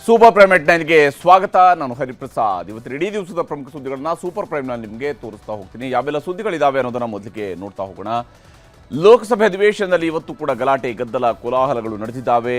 Super prime net 9ಗೆ ಸ್ವಾಗತ. ನಾನು ಹರಿಪ್ರಸಾದ್. ಇವತ್ತು ಇಡೀ ದಿವಸದ ಪ್ರಮುಖ ಸುದ್ದಿಗಳನ್ನ ಸೂಪರ್ ಪ್ರೈಮ್ನಲ್ಲಿ ನಿಮಗೆ ತೋರಿಸ್ತಾ ಹೋಗ್ತೀನಿ. ಯಾವೆಲ್ಲ ಸುದ್ದಿಗಳಿದಾವೆ ಅನ್ನೋದನ್ನ ಮೊದಲಿಗೆ ನೋಡ್ತಾ ಹೋಗೋಣ. ಲೋಕಸಭೆ ಅಧಿವೇಶನದಲ್ಲಿ ಇವತ್ತು ಕೂಡ ಗಲಾಟೆ, ಗದ್ದಲ, ಕೋಲಾಹಲಗಳು ನಡೆದಿದ್ದಾವೆ.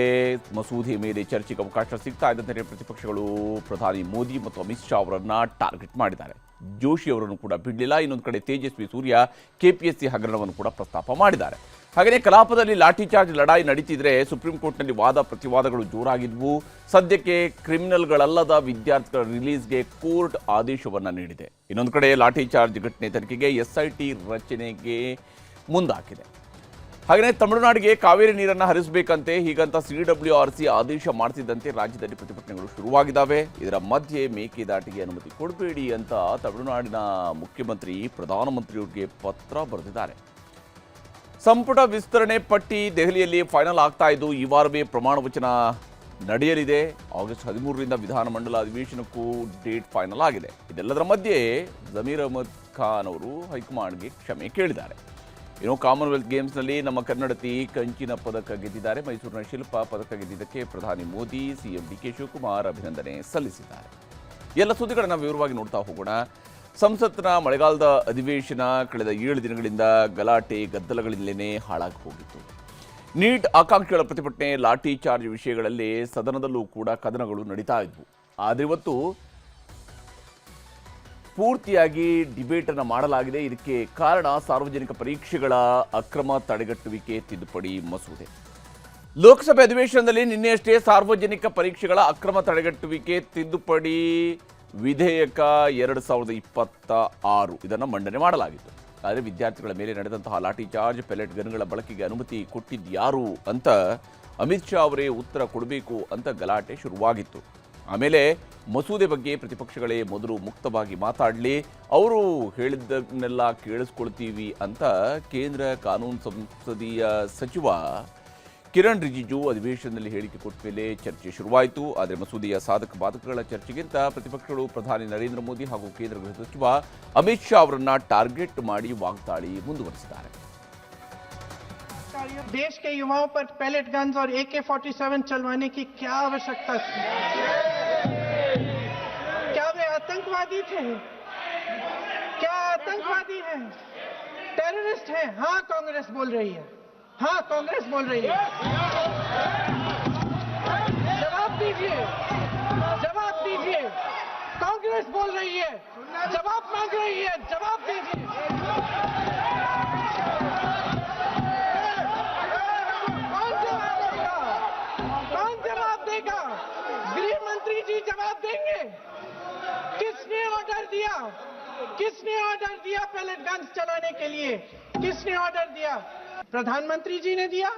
ಮಸೂದೆ ಮೇಲೆ ಚರ್ಚೆಗೆ ಅವಕಾಶ ಸಿಗ್ತಾ ಇದ್ದಂತೆ ಪ್ರತಿಪಕ್ಷಗಳು ಪ್ರಧಾನಿ ಮೋದಿ ಮತ್ತು ಅಮಿತ್ ಶಾ ಅವರನ್ನ ಟಾರ್ಗೆಟ್ ಮಾಡಿದ್ದಾರೆ. ಜೋಶಿ ಅವರನ್ನು ಕೂಡ ಬಿಡಲಿಲ್ಲ. ಇನ್ನೊಂದು ಕಡೆ ತೇಜಸ್ವಿ ಸೂರ್ಯ ಕೆಪಿಎಸ್ಸಿ ಹಗರಣವನ್ನು ಕೂಡ ಪ್ರಸ್ತಾಪ ಮಾಡಿದ್ದಾರೆ. ಹಾಗೆಯೇ ಕಲಾಪದಲ್ಲಿ ಲಾಠಿ ಚಾರ್ಜ್ ಲಡಾಯಿ ನಡೀತಿದ್ರೆ ಸುಪ್ರೀಂ ಕೋರ್ಟ್ನಲ್ಲಿ ವಾದ ಪ್ರತಿವಾದಗಳು ಜೋರಾಗಿದ್ವು. ಸದ್ಯಕ್ಕೆ ಕ್ರಿಮಿನಲ್ಗಳಲ್ಲದ ವಿದ್ಯಾರ್ಥಿಗಳ ರಿಲೀಸ್ಗೆ ಕೋರ್ಟ್ ಆದೇಶವನ್ನು ನೀಡಿದೆ. ಇನ್ನೊಂದು ಕಡೆ ಲಾಠಿ ಚಾರ್ಜ್ ಘಟನೆ ತನಿಖೆಗೆ ಎಸ್ಐಟಿ ರಚನೆಗೆ ಮುಂದಾಕಿದೆ. ಹಾಗೆಯೇ ತಮಿಳುನಾಡಿಗೆ ಕಾವೇರಿ ನೀರನ್ನು ಹರಿಸಬೇಕಂತೆ ಹೀಗಂತ CWRC ಆದೇಶ ಮಾಡ್ತಿದ್ದಂತೆ ರಾಜ್ಯದಲ್ಲಿ ಪ್ರತಿಭಟನೆಗಳು ಶುರುವಾಗಿದ್ದಾವೆ. ಇದರ ಮಧ್ಯೆ ಮೇಕೆದಾಟಿಗೆ ಅನುಮತಿ ಕೊಡಬೇಡಿ ಅಂತ ತಮಿಳುನಾಡಿನ ಮುಖ್ಯಮಂತ್ರಿ ಪ್ರಧಾನಮಂತ್ರಿಯವರಿಗೆ ಪತ್ರ ಬರೆದಿದ್ದಾರೆ. ಸಂಪುಟ ವಿಸ್ತರಣೆ ಪಟ್ಟಿ ದೆಹಲಿಯಲ್ಲಿ ಫೈನಲ್ ಆಗ್ತಾ ಇದ್ದು ಈ ವಾರವೇ ಪ್ರಮಾಣ ವಚನ ನಡೆಯಲಿದೆ. ಆಗಸ್ಟ್ 13ರಿಂದ ವಿಧಾನಮಂಡಲ ಅಧಿವೇಶನಕ್ಕೂ ಡೇಟ್ ಫೈನಲ್ ಆಗಿದೆ. ಇದೆಲ್ಲದರ ಮಧ್ಯೆ ಜಮೀರ್ ಅಹಮದ್ ಖಾನ್ ಅವರು ಹೈಕಮಾಂಡ್ಗೆ ಕ್ಷಮೆ ಕೇಳಿದ್ದಾರೆ. ಇನ್ನು ಕಾಮನ್ವೆಲ್ತ್ ಗೇಮ್ಸ್ನಲ್ಲಿ ನಮ್ಮ ಕನ್ನಡತಿ ಕಂಚಿನ ಪದಕ ಗೆದ್ದಿದ್ದಾರೆ. ಮೈಸೂರಿನ ಶಿಲ್ಪ ಪದಕ ಗೆದ್ದಿದ್ದಕ್ಕೆ ಪ್ರಧಾನಿ ಮೋದಿ, ಸಿಎಂ DK ಶಿವಕುಮಾರ್ ಅಭಿನಂದನೆ ಸಲ್ಲಿಸಿದ್ದಾರೆ. ಎಲ್ಲ ಸುದ್ದಿಗಳನ್ನು ವಿವರವಾಗಿ ನೋಡ್ತಾ ಹೋಗೋಣ. ಸಂಸತ್ನ ಮಳೆಗಾಲದ ಅಧಿವೇಶನ ಕಳೆದ 7 ದಿನಗಳಿಂದ ಗಲಾಟೆ ಗದ್ದಲಗಳಿಂದಲೇ ಹಾಳಾಗಿ ಹೋಗಿತ್ತು. ನೀಟ್ ಆಕಾಂಕ್ಷಿಗಳ ಪ್ರತಿಭಟನೆ, ಲಾಠಿ ಚಾರ್ಜ್ ವಿಷಯಗಳಲ್ಲಿ ಸದನದಲ್ಲೂ ಕೂಡ ಕದನಗಳು ನಡೀತಾ ಇದ್ವು. ಆದರೆ ಇವತ್ತು ಪೂರ್ತಿಯಾಗಿ ಡಿಬೇಟ್ ಅನ್ನು ಮಾಡಲಾಗಿದೆ. ಇದಕ್ಕೆ ಕಾರಣ ಸಾರ್ವಜನಿಕ ಪರೀಕ್ಷೆಗಳ ಅಕ್ರಮ ತಡೆಗಟ್ಟುವಿಕೆ ತಿದ್ದುಪಡಿ ಮಸೂದೆ. ಲೋಕಸಭೆ ಅಧಿವೇಶನದಲ್ಲಿ ನಿನ್ನೆಯಷ್ಟೇ ಸಾರ್ವಜನಿಕ ಪರೀಕ್ಷೆಗಳ ಅಕ್ರಮ ತಡೆಗಟ್ಟುವಿಕೆ ತಿದ್ದುಪಡಿ ವಿಧೇಯಕ 2026 ಇದನ್ನು ಮಂಡನೆ ಮಾಡಲಾಗಿತ್ತು. ಆದರೆ ವಿದ್ಯಾರ್ಥಿಗಳ ಮೇಲೆ ನಡೆದಂತಹ ಲಾಠಿ ಚಾರ್ಜ್, ಪೆಲೆಟ್ ಗನ್ಗಳ ಬಳಕೆಗೆ ಅನುಮತಿ ಕೊಟ್ಟಿದ್ಯಾರು ಅಂತ ಅಮಿತ್ ಶಾ ಅವರೇ ಉತ್ತರ ಕೊಡಬೇಕು ಅಂತ ಗಲಾಟೆ ಶುರುವಾಗಿತ್ತು. ಆಮೇಲೆ ಮಸೂದೆ ಬಗ್ಗೆ ಪ್ರತಿಪಕ್ಷಗಳೇ ಮೊದಲು ಮುಕ್ತವಾಗಿ ಮಾತಾಡಲಿ, ಅವರು ಹೇಳಿದ್ದನ್ನೆಲ್ಲ ಕೇಳಿಸ್ಕೊಳ್ತೀವಿ ಅಂತ ಕೇಂದ್ರ ಕಾನೂನು ಸಂಸದೀಯ ಸಚಿವ ಕಿರಣ್ ರಿಜಿಜು ಅಧಿವೇಶನದಲ್ಲಿ ಹೇಳಿಕೆ ಕೊಟ್ಟ ಮೇಲೆ ಚರ್ಚೆ ಶುರುವಾಯಿತು. ಆದರೆ ಮಸೂದೆಯ ಸಾಧಕ ಬಾಧಕಗಳ ಚರ್ಚೆಗಿಂತ ಪ್ರತಿಪಕ್ಷಗಳು ಪ್ರಧಾನಿ ನರೇಂದ್ರ ಮೋದಿ ಹಾಗೂ ಕೇಂದ್ರ ಗೃಹ ಸಚಿವ ಅಮಿತ್ ಶಾ ಅವರನ್ನ ಟಾರ್ಗೆಟ್ ಮಾಡಿ ವಾಗ್ದಾಳಿ ಮುಂದುವರೆಸಿದ್ದಾರೆ. देश के युवाओं पर पैलेट गन्स और AK-47 चलवाने की क्या आवश्यकता थी? क्या वे आतंकवादी थे? क्या आतंकवादी हैं? टेररिस्ट हैं? हाँ, कांग्रेस बोल रही है. हाँ, कांग्रेस बोल रही है. जवाब दीजिए, जवाब दीजिए. कांग्रेस बोल रही है, जवाब मांग रही है, जवाब दीजिए. गृह मंत्री जी जवाब देंगे. किसने ऑर्डर दिया पैलेट गन्स चलाने के लिए? किसने ऑर्डर दिया? प्रधानमंत्री जी ने दिया,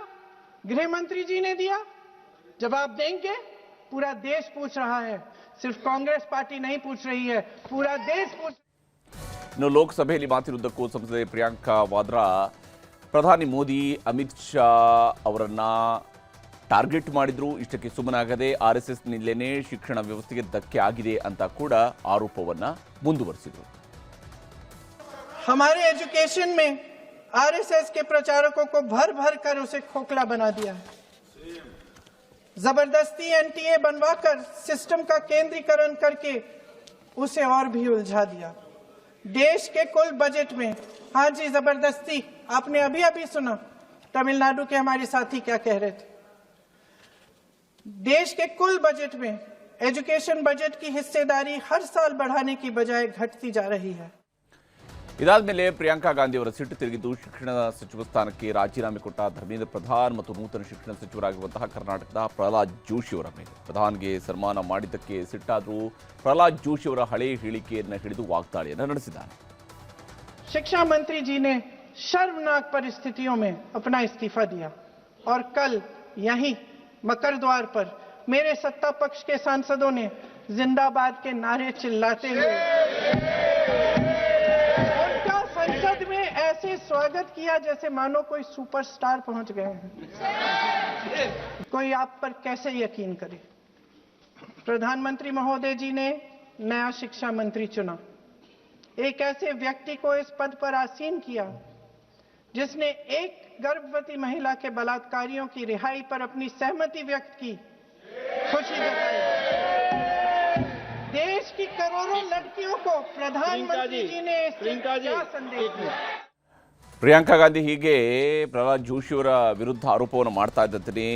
गृह मंत्री जी ने दिया. जवाब देंगे. पूरा देश पूछ रहा है, सिर्फ कांग्रेस पार्टी नहीं पूछ रही है, पूरा देश पूछ. ಇನ್ನು ಲೋಕಸಭೆಯಲ್ಲಿ ಮಾತಿರುವುದಕ್ಕೂ ಸಂಸದೆ ಪ್ರಿಯಾಂಕಾ ವಾದ್ರಾ ಪ್ರಧಾನಿ ಮೋದಿ, ಅಮಿತ್ ಶಾ ಅವರನ್ನ ಟಾರ್ಗೆಟ್ ಮಾಡಿದ್ರು. ಇಷ್ಟಕ್ಕೆ ಸುಮ್ಮನಾಗದೆ RSS ನಿಂದಲೇ ಶಿಕ್ಷಣ ವ್ಯವಸ್ಥೆಗೆ ಧಕ್ಕೆ ಆಗಿದೆ ಅಂತ ಕೂಡ ಆರೋಪವನ್ನ ಮುಂದುವರಿಸಿದ್ರು. हमारे एजुकेशन में RSS के प्रचारकों को भर भर कर उसे खोखला बना दिया. जबरदस्ती NTA बनवाकर सिस्टम का केंद्रीकरण करके उसे और भी उलझा दिया. देश के कुल बजट में, हाँ जी, जबरदस्ती. आपने अभी अभी सुना तमिलनाडु के हमारे साथी क्या कह रहे थे. देश के कुल बजट में एजुकेशन बजट की हिस्सेदारी हर साल बढ़ाने की बजाय घटती जा रही है. ಇದಾದ್ಮೇಲೆ ಪ್ರಿಯಾಂಕಾ ಗಾಂಧಿ ಅವರ ಸಿಟ್ಟು ತಿರುಗಿದ್ದು ಶಿಕ್ಷಣ ಸಚಿವ ಸ್ಥಾನಕ್ಕೆ ರಾಜೀನಾಮೆ ಕೊಟ್ಟ ಧರ್ಮೇಂದ್ರ ಪ್ರಧಾನ್ ಮತ್ತು ನೂತನ ಶಿಕ್ಷಣ ಸಚಿವರಾಗಿರುವಂತಹ ಕರ್ನಾಟಕದ ಪ್ರಹ್ಲಾದ್ ಜೋಶಿ ಅವರ ಮೇಲೆ ಪ್ರಧಾನ್ಗೆ ಸನ್ಮಾನ ಮಾಡಿದ್ದಕ್ಕೆ ಸಿಟ್ಟಾದರೂ ಪ್ರಹ್ಲಾದ್ ಜೋಶಿ ಅವರ ಹಳೆಯ ಹೇಳಿಕೆಯನ್ನು ಹಿಡಿದು ವಾಗ್ದಾಳಿಯನ್ನು ನಡೆಸಿದ್ದಾರೆ. शिक्षा मंत्री जी ने शर्मनाक परिस्थितियों में अपना इस्तीफा दिया और कल यहीं मकर द्वार पर मेरे सत्ता पक्ष के सांसदों ने जिंदाबाद के नारे चिल्लाते हुए उनका संसद में ऐसे स्वागत किया जैसे मानो कोई सुपरस्टार पहुंच गए हैं. कोई आप पर कैसे यकीन करे? प्रधानमंत्री महोदय जी ने नया शिक्षा मंत्री चुना. एक ऐसे व्यक्ति को इस पद पर आसीन किया जिसने एक गर्भवती महिला के बलात्कारियों की रिहाई पर अपनी सहमति व्यक्त की, खुशी जताई. करोड़ों लड़कियों को प्रधानमंत्री जी ने क्या संदेश दिया? ಪ್ರಿಯಾಂಕಾ ಗಾಂಧಿ ಹೀಗೆ ಪ್ರಹ್ಲಾದ್ ಜೋಶಿಯವರ ವಿರುದ್ಧ ಆರೋಪವನ್ನು ಮಾಡ್ತಾ ಇದ್ದಂತೆಯೇ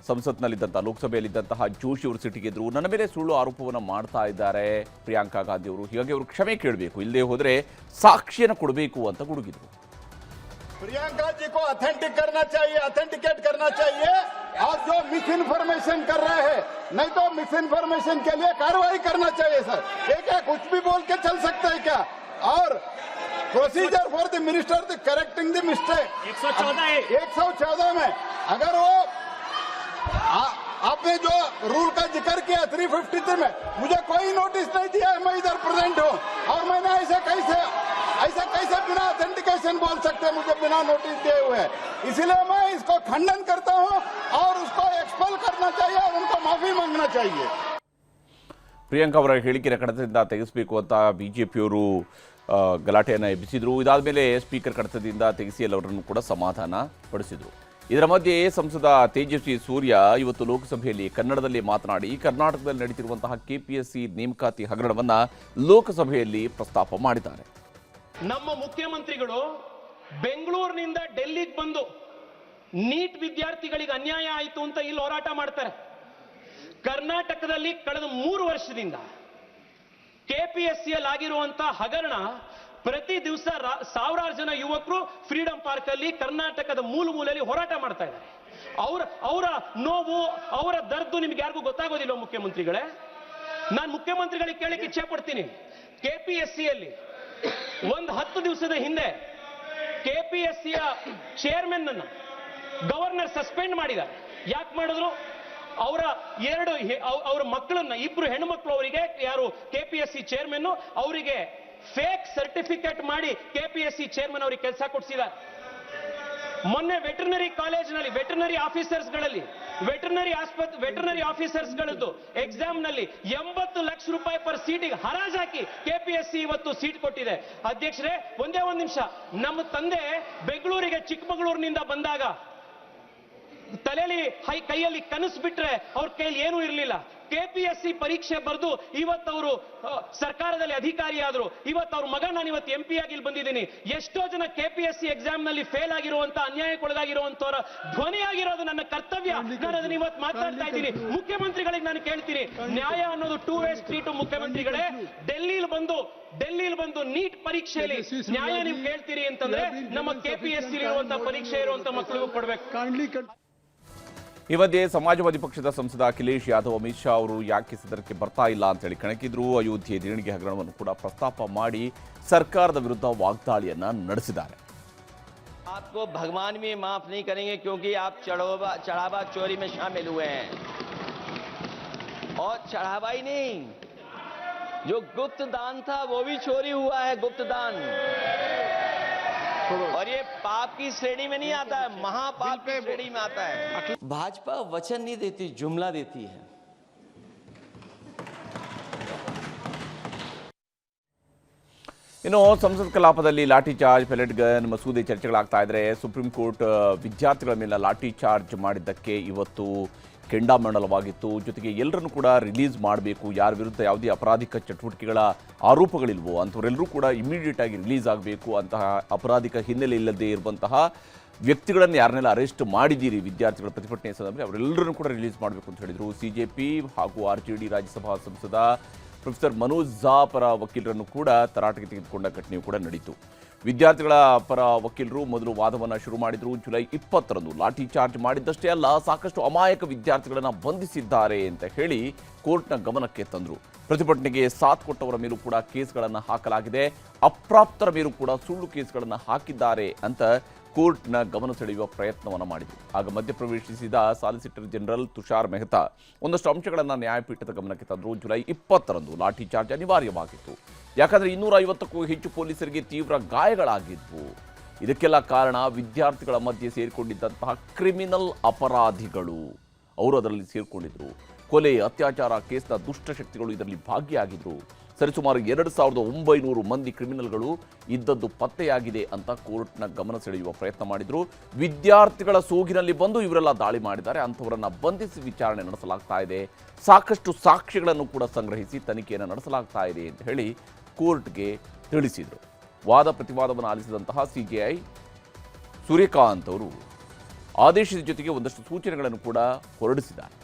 ಸಂಸತ್ನಲ್ಲಿದ್ದಂಥ ಲೋಕಸಭೆಯಲ್ಲಿದ್ದಂತಹ ಜೋಶಿಯವರು ಸಿಟ್ಟಿಗೆದ್ರು. ನನ್ನ ಮೇಲೆ ಸುಳ್ಳು ಆರೋಪವನ್ನು ಮಾಡ್ತಾ ಇದ್ದಾರೆ ಪ್ರಿಯಾಂಕಾ ಗಾಂಧಿ ಅವರು, ಹೀಗಾಗಿ ಅವರು ಕ್ಷಮೆ ಕೇಳಬೇಕು, ಇಲ್ಲದೆ ಹೋದರೆ ಸಾಕ್ಷಿಯನ್ನು ಕೊಡಬೇಕು ಅಂತ ಗುಡುಗಿದ್ರು. प्रियंका जी को ऑथेंटिक करना चाहिए, ऑथेंटिकेट करना चाहिए। आप जो मिस इन्फॉर्मेशन कर रहे हैं, नहीं तो मिस इन्फॉर्मेशन के लिए कार्रवाई करना चाहिए सर। ये क्या कुछ भी बोल के चल सकता है क्या? और procedure for the minister the correcting the mistake 114 में अगर वो आपने जो रूल का जिक्र किया 353 में, मुझे कोई नोटिस नहीं दिया है, मैं इधर प्रेजेंट हूँ और मैंने ऐसे कैसे बिना ऑथेंटिकेशन बोल सकते हैं मुझे बिना नोटिस दिए हुए? इसलिए मैं इसको खंडन करता हूँ और उसको एक्सपेल करना चाहिए और उनको माफी मांगना चाहिए. ಪ್ರಿಯಾಂಕಾ ಅವರ ಹೇಳಿಕೆಯ ಕಡತದಿಂದ ತೆಗೆಸಬೇಕು ಅಂತ ಬಿಜೆಪಿಯವರು ಗಲಾಟೆಯನ್ನು ಎಬ್ಬಿಸಿದ್ರು. ಇದಾದ ಮೇಲೆ ಸ್ಪೀಕರ್ ಕಡತದಿಂದ ತೆಗೆಸಿ ಎಲ್ಲವರನ್ನು ಕೂಡ ಸಮಾಧಾನ ಪಡಿಸಿದರು. ಇದರ ಮಧ್ಯೆ ಸಂಸದ ತೇಜಸ್ವಿ ಸೂರ್ಯ ಇವತ್ತು ಲೋಕಸಭೆಯಲ್ಲಿ ಕನ್ನಡದಲ್ಲಿ ಮಾತನಾಡಿ ಕರ್ನಾಟಕದಲ್ಲಿ ನಡೀತಿರುವಂತಹ ಕೆಪಿಎಸ್ಸಿ ನೇಮಕಾತಿ ಹಗರಣವನ್ನು ಲೋಕಸಭೆಯಲ್ಲಿ ಪ್ರಸ್ತಾಪ ಮಾಡಿದ್ದಾರೆ. ನಮ್ಮ ಮುಖ್ಯಮಂತ್ರಿಗಳು ಬೆಂಗಳೂರಿನಿಂದ ಡೆಲ್ಲಿಗೆ ಬಂದು ನೀಟ್ ವಿದ್ಯಾರ್ಥಿಗಳಿಗೆ ಅನ್ಯಾಯ ಆಯಿತು ಅಂತ ಇಲ್ಲಿ ಹೋರಾಟ ಮಾಡ್ತಾರೆ. ಕರ್ನಾಟಕದಲ್ಲಿ ಕಳೆದ 3 ವರ್ಷದಿಂದ ಕೆಪಿಎಸ್ಸಿಯಲ್ಲಿ ಆಗಿರುವಂತಹ ಹಗರಣ ಪ್ರತಿ ದಿವಸ ಸಾವಿರಾರು ಜನ ಯುವಕರು ಫ್ರೀಡಂ ಪಾರ್ಕ್ ಅಲ್ಲಿ ಕರ್ನಾಟಕದ ಮೂಲೆಯಲ್ಲಿ ಹೋರಾಟ ಮಾಡ್ತಾ ಇದ್ದಾರೆ. ಅವರ ನೋವು, ಅವರ ದರ್ದು ನಿಮ್ಗೆ ಯಾರಿಗೂ ಗೊತ್ತಾಗೋದಿಲ್ಲ ಮುಖ್ಯಮಂತ್ರಿಗಳೇ. ನಾನು ಮುಖ್ಯಮಂತ್ರಿಗಳಿಗೆ ಕೇಳಕ್ಕೆ ಇಚ್ಛೆ ಪಡ್ತೀನಿ, ಕೆಪಿಎಸ್ಸಿಯಲ್ಲಿ ಒಂದು 10 ದಿವಸದ ಹಿಂದೆ ಕೆಪಿಎಸ್ಸಿಯ ಚೇರ್ಮನ್ ಅನ್ನ ಗವರ್ನರ್ ಸಸ್ಪೆಂಡ್ ಮಾಡಿದ್ದಾರೆ. ಯಾಕೆ ಮಾಡಿದ್ರು? ಅವರ ಮಕ್ಕಳನ್ನ, 2 ಹೆಣ್ಣು ಮಕ್ಕಳು ಅವರಿಗೆ, ಯಾರು ಕೆಪಿಎಸ್ಸಿ ಚೇರ್ಮನ್ ಅವರಿಗೆ ಫೇಕ್ ಸರ್ಟಿಫಿಕೇಟ್ ಮಾಡಿ ಕೆಪಿಎಸ್ಸಿ ಚೇರ್ಮನ್ ಅವರಿಗೆ ಕೆಲಸ ಕೊಡಿಸಿದ್ದಾರೆ. ಮೊನ್ನೆ ವೆಟರ್ನರಿ ಕಾಲೇಜಿನಲ್ಲಿ ವೆಟರ್ನರಿ ಆಫೀಸರ್ಸ್ಗಳದ್ದು ಎಕ್ಸಾಮ್ ನಲ್ಲಿ 80 ಲಕ್ಷ ರೂಪಾಯಿ ಪರ್ ಸೀಟಿಗೆ ಹರಾಜಾಕಿ ಕೆಪಿಎಸ್ಸಿ ಇವತ್ತು ಸೀಟ್ ಕೊಟ್ಟಿದೆ. ಅಧ್ಯಕ್ಷರೇ, ಒಂದೇ ಒಂದು ನಿಮಿಷ. ನಮ್ಮ ತಂದೆ ಬೆಂಗಳೂರಿಗೆ ಚಿಕ್ಕಮಗಳೂರಿನಿಂದ ಬಂದಾಗ ತಲೆಯಲ್ಲಿ ಕೈಯಲ್ಲಿ ಕನಸು ಬಿಟ್ರೆ ಅವ್ರ ಕೈಯಲ್ಲಿ ಏನೂ ಇರಲಿಲ್ಲ. ಕೆಪಿಎಸ್ಸಿ ಪರೀಕ್ಷೆ ಬರೆದು ಇವತ್ತವರು ಸರ್ಕಾರದಲ್ಲಿ ಅಧಿಕಾರಿ ಆದ್ರು. ಇವತ್ತು ಅವ್ರ ಮಗ ನಾನು ಇವತ್ತು MP ಆಗಿ ಇಲ್ಲಿ ಬಂದಿದ್ದೀನಿ. ಎಷ್ಟೋ ಜನ ಕೆಪಿಎಸ್ಸಿ ಎಕ್ಸಾಮ್ ನಲ್ಲಿ ಫೇಲ್ ಆಗಿರುವಂತ, ಅನ್ಯಾಯಕ್ಕೊಳಗಾಗಿರುವಂತವರ ಧ್ವನಿ ಆಗಿರೋದು ನನ್ನ ಕರ್ತವ್ಯ. ನಾನು ಅದನ್ನ ಇವತ್ತು ಮಾತಾಡ್ತಾ ಇದ್ದೀನಿ. ಮುಖ್ಯಮಂತ್ರಿಗಳಿಗೆ ನಾನು ಕೇಳ್ತೀನಿ, ನ್ಯಾಯ ಅನ್ನೋದು 2 ವೇ ಸ್ಟ್ರೀಟ್. ಮುಖ್ಯಮಂತ್ರಿಗಳೇ, ಡೆಲ್ಲಿಲಿ ಬಂದು ನೀಟ್ ಪರೀಕ್ಷೆಯಲ್ಲಿ ನ್ಯಾಯ ನೀವು ಕೇಳ್ತೀರಿ ಅಂತಂದ್ರೆ ನಮ್ಮ ಕೆಪಿಎಸ್ಸಿ ಇರುವಂತಹ ಪರೀಕ್ಷೆ ಇರುವಂತ ಮಕ್ಕಳಿಗೂ ಕೊಡ್ಬೇಕು. ಈ ಮಧ್ಯೆ ಸಮಾಜವಾದಿ ಪಕ್ಷದ ಸಂಸದ ಅಖಿಲೇಶ್ ಯಾದವ್ ಅಮಿತ್ ಶಾ ಅವರು ಯಾಕೆ ಸದನಕ್ಕೆ ಬರ್ತಾ ಇಲ್ಲ ಅಂತೇಳಿ ಕಣಕಿದ್ರು. ಅಯೋಧ್ಯೆ ದೇಣಿಗೆ ಹಗರಣವನ್ನು ಕೂಡ ಪ್ರಸ್ತಾಪ ಮಾಡಿ ಸರ್ಕಾರದ ವಿರುದ್ಧ ವಾಗ್ದಾಳಿಯನ್ನ ನಡೆಸಿದ್ದಾರೆ. आपको भगवान भी माफ नहीं करेंगे क्योंकि आप चढ़ावा चोरी में शामिल हुए हैं। और चढ़ावा ही नहीं, जो गुप्त दान था वो भी चोरी हुआ है, गुप्त दान। और ये पाप की श्रेणी में नहीं आता है, महापाप की श्रेणी में आता है। भाजपा वचन नहीं देती, जुमला देती है। ಇನ್ನು ಸಂಸತ್ ಕಲಾಪದಲ್ಲಿ ಲಾಠಿ ಚಾರ್ಜ್, ಪೆಲೆಟ್ ಗನ್ ಮಸೂದೆ ಚರ್ಚೆಗಳಾಗ್ತಾ ಇದ್ರೆ ಸುಪ್ರೀಂ ಕೋರ್ಟ್ ವಿದ್ಯಾರ್ಥಿಗಳ ಮೇಲೆ ಲಾಠಿ ಚಾರ್ಜ್ ಮಾಡಿದ್ದಕ್ಕೆ ಇವತ್ತು ಕೆಂಡಾಮಂಡಲವಾಗಿತ್ತು. ಜೊತೆಗೆ ಎಲ್ಲರನ್ನು ಕೂಡ ರಿಲೀಸ್ ಮಾಡಬೇಕು, ಯಾರ ವಿರುದ್ಧ ಯಾವುದೇ ಅಪರಾಧಿಕ ಚಟುವಟಿಕೆಗಳ ಆರೋಪಗಳಿಲ್ವೋ ಅಂಥವರೆಲ್ಲರೂ ಕೂಡ ಇಮಿಡಿಯೇಟ್ ಆಗಿ ರಿಲೀಸ್ ಆಗಬೇಕು. ಅಂತಹ ಅಪರಾಧಿಕ ಹಿನ್ನೆಲೆ ಇಲ್ಲದೆ ಇರುವಂತಹ ವ್ಯಕ್ತಿಗಳನ್ನು ಯಾರನ್ನೆಲ್ಲ ಅರೆಸ್ಟ್ ಮಾಡಿದ್ದೀರಿ ವಿದ್ಯಾರ್ಥಿಗಳ ಪ್ರತಿಭಟನೆ ಸಂದರ್ಭದಲ್ಲಿ ಅವರೆಲ್ಲರನ್ನು ಕೂಡ ರಿಲೀಸ್ ಮಾಡಬೇಕು ಅಂತ ಹೇಳಿದರು. ಸಿಜೆಪಿ ಹಾಗೂ RJD ರಾಜ್ಯಸಭಾ ಸಂಸದ ಪ್ರೊಫೆಸರ್ ಮನೋಜ್ ಝಾ ಪರ ವಕೀಲರನ್ನು ಕೂಡ ತರಾಟೆಗೆ ತೆಗೆದುಕೊಂಡ ಘಟನೆಯೂ ಕೂಡ ನಡೆಯಿತು. ವಿದ್ಯಾರ್ಥಿಗಳ ಪರ ವಕೀಲರು ಮೊದಲು ವಾದವನ್ನು ಶುರು ಮಾಡಿದರು. ಜುಲೈ 20ರಂದು ಲಾಠಿ ಚಾರ್ಜ್ ಮಾಡಿದ್ದಷ್ಟೇ ಅಲ್ಲ, ಸಾಕಷ್ಟು ಅಮಾಯಕ ವಿದ್ಯಾರ್ಥಿಗಳನ್ನು ಬಂಧಿಸಿದ್ದಾರೆ ಅಂತ ಹೇಳಿ ಕೋರ್ಟ್ನ ಗಮನಕ್ಕೆ ತಂದರು. ಪ್ರತಿಭಟನೆಗೆ ಸಾಥ್ ಕೊಟ್ಟವರ ಮೇಲೂ ಕೂಡ ಕೇಸ್ಗಳನ್ನು ಹಾಕಲಾಗಿದೆ, ಅಪ್ರಾಪ್ತರ ಮೇಲೂ ಕೂಡ ಸುಳ್ಳು ಕೇಸ್ಗಳನ್ನು ಹಾಕಿದ್ದಾರೆ ಅಂತ ಕೋರ್ಟ್ನ ಗಮನ ಸೆಳೆಯುವ ಪ್ರಯತ್ನವನ್ನು ಮಾಡಿದರು. ಆಗ ಮಧ್ಯಪ್ರವೇಶಿಸಿದ ಸಾಲಿಸಿಟರ್ ಜನರಲ್ ತುಷಾರ್ ಮೆಹ್ತಾ ಒಂದಷ್ಟು ಅಂಶಗಳನ್ನು ನ್ಯಾಯಪೀಠದ ಗಮನಕ್ಕೆ ತಂದರು. ಜುಲೈ 20ರಂದು ಲಾಠಿ ಚಾರ್ಜ್ ಅನಿವಾರ್ಯವಾಗಿತ್ತು. ಯಾಕಂದರೆ 250ಕ್ಕೂ ಹೆಚ್ಚು ಪೊಲೀಸರಿಗೆ ತೀವ್ರ ಗಾಯಗಳಾಗಿದ್ವು. ಇದಕ್ಕೆಲ್ಲ ಕಾರಣ ವಿದ್ಯಾರ್ಥಿಗಳ ಮಧ್ಯೆ ಸೇರಿಕೊಂಡಿದ್ದಂತಹ ಕ್ರಿಮಿನಲ್ ಅಪರಾಧಿಗಳು. ಅವರು ಅದರಲ್ಲಿ ಸೇರಿಕೊಂಡಿದ್ರು. ಕೊಲೆ, ಅತ್ಯಾಚಾರ ಕೇಸ್ನ ದುಷ್ಟಶಕ್ತಿಗಳು ಇದರಲ್ಲಿ ಭಾಗಿಯಾಗಿದ್ದರು. ಸರಿಸುಮಾರು 2,900 ಮಂದಿ ಕ್ರಿಮಿನಲ್ಗಳು ಇದ್ದದ್ದು ಪತ್ತೆಯಾಗಿದೆ ಅಂತ ಕೋರ್ಟ್ನ ಗಮನ ಸೆಳೆಯುವ ಪ್ರಯತ್ನ ಮಾಡಿದ್ರು. ವಿದ್ಯಾರ್ಥಿಗಳ ಸೋಗಿನಲ್ಲಿ ಬಂದು ಇವರೆಲ್ಲ ದಾಳಿ ಮಾಡಿದ್ದಾರೆ, ಅಂಥವರನ್ನ ಬಂಧಿಸಿ ವಿಚಾರಣೆ ನಡೆಸಲಾಗ್ತಾ ಇದೆ, ಸಾಕಷ್ಟು ಸಾಕ್ಷ್ಯಗಳನ್ನು ಕೂಡ ಸಂಗ್ರಹಿಸಿ ತನಿಖೆಯನ್ನು ನಡೆಸಲಾಗ್ತಾ ಇದೆ ಅಂತ ಹೇಳಿ ಕೋರ್ಟ್ಗೆ ತಿಳಿಸಿದರು. ವಾದ ಪ್ರತಿವಾದವನ್ನು ಆಲಿಸಿದಂತಹ ಸಿಜೆಐ ಸೂರ್ಯಕಾಂತ್ ಅವರು ಆದೇಶದ ಜೊತೆಗೆ ಒಂದಷ್ಟು ಸೂಚನೆಗಳನ್ನು ಕೂಡ ಹೊರಡಿಸಿದ್ದಾರೆ.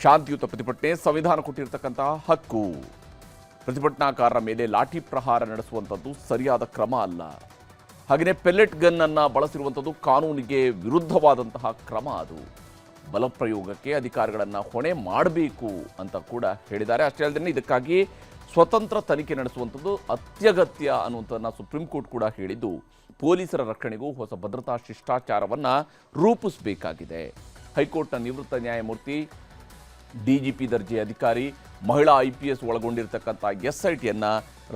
ಶಾಂತಿಯುತ ಪ್ರತಿಭಟನೆ ಸಂವಿಧಾನ ಕೊಟ್ಟಿರತಕ್ಕಂತಹ ಹಕ್ಕು. ಪ್ರತಿಭಟನಾಕಾರರ ಮೇಲೆ ಲಾಠಿ ಪ್ರಹಾರ ನಡೆಸುವಂಥದ್ದು ಸರಿಯಾದ ಕ್ರಮ ಅಲ್ಲ. ಹಾಗೆಯೇ ಪೆಲೆಟ್ ಗನ್ ಅನ್ನು ಬಳಸಿರುವಂಥದ್ದು ಕಾನೂನಿಗೆ ವಿರುದ್ಧವಾದಂತಹ ಕ್ರಮ. ಅದು ಬಲಪ್ರಯೋಗಕ್ಕೆ ಅಧಿಕಾರಿಗಳನ್ನು ಹೊಣೆ ಮಾಡಬೇಕು ಅಂತ ಕೂಡ ಹೇಳಿದ್ದಾರೆ. ಅಷ್ಟೇ ಅಲ್ಲದೆ ಇದಕ್ಕಾಗಿ ಸ್ವತಂತ್ರ ತನಿಖೆ ನಡೆಸುವಂಥದ್ದು ಅತ್ಯಗತ್ಯ ಅನ್ನುವಂಥದ್ದನ್ನು ಸುಪ್ರೀಂ ಕೋರ್ಟ್ ಕೂಡ ಹೇಳಿದ್ದು, ಪೊಲೀಸರ ರಕ್ಷಣೆಗೂ ಹೊಸ ಭದ್ರತಾ ಶಿಷ್ಟಾಚಾರವನ್ನು ರೂಪಿಸಬೇಕಾಗಿದೆ. ಹೈಕೋರ್ಟ್ನ ನಿವೃತ್ತ ನ್ಯಾಯಮೂರ್ತಿ, ಡಿಜಿಪಿ ದರ್ಜೆ ಅಧಿಕಾರಿ, ಮಹಿಳಾ IPS ಒಳಗೊಂಡಿರತಕ್ಕಂಥ SITಯನ್ನು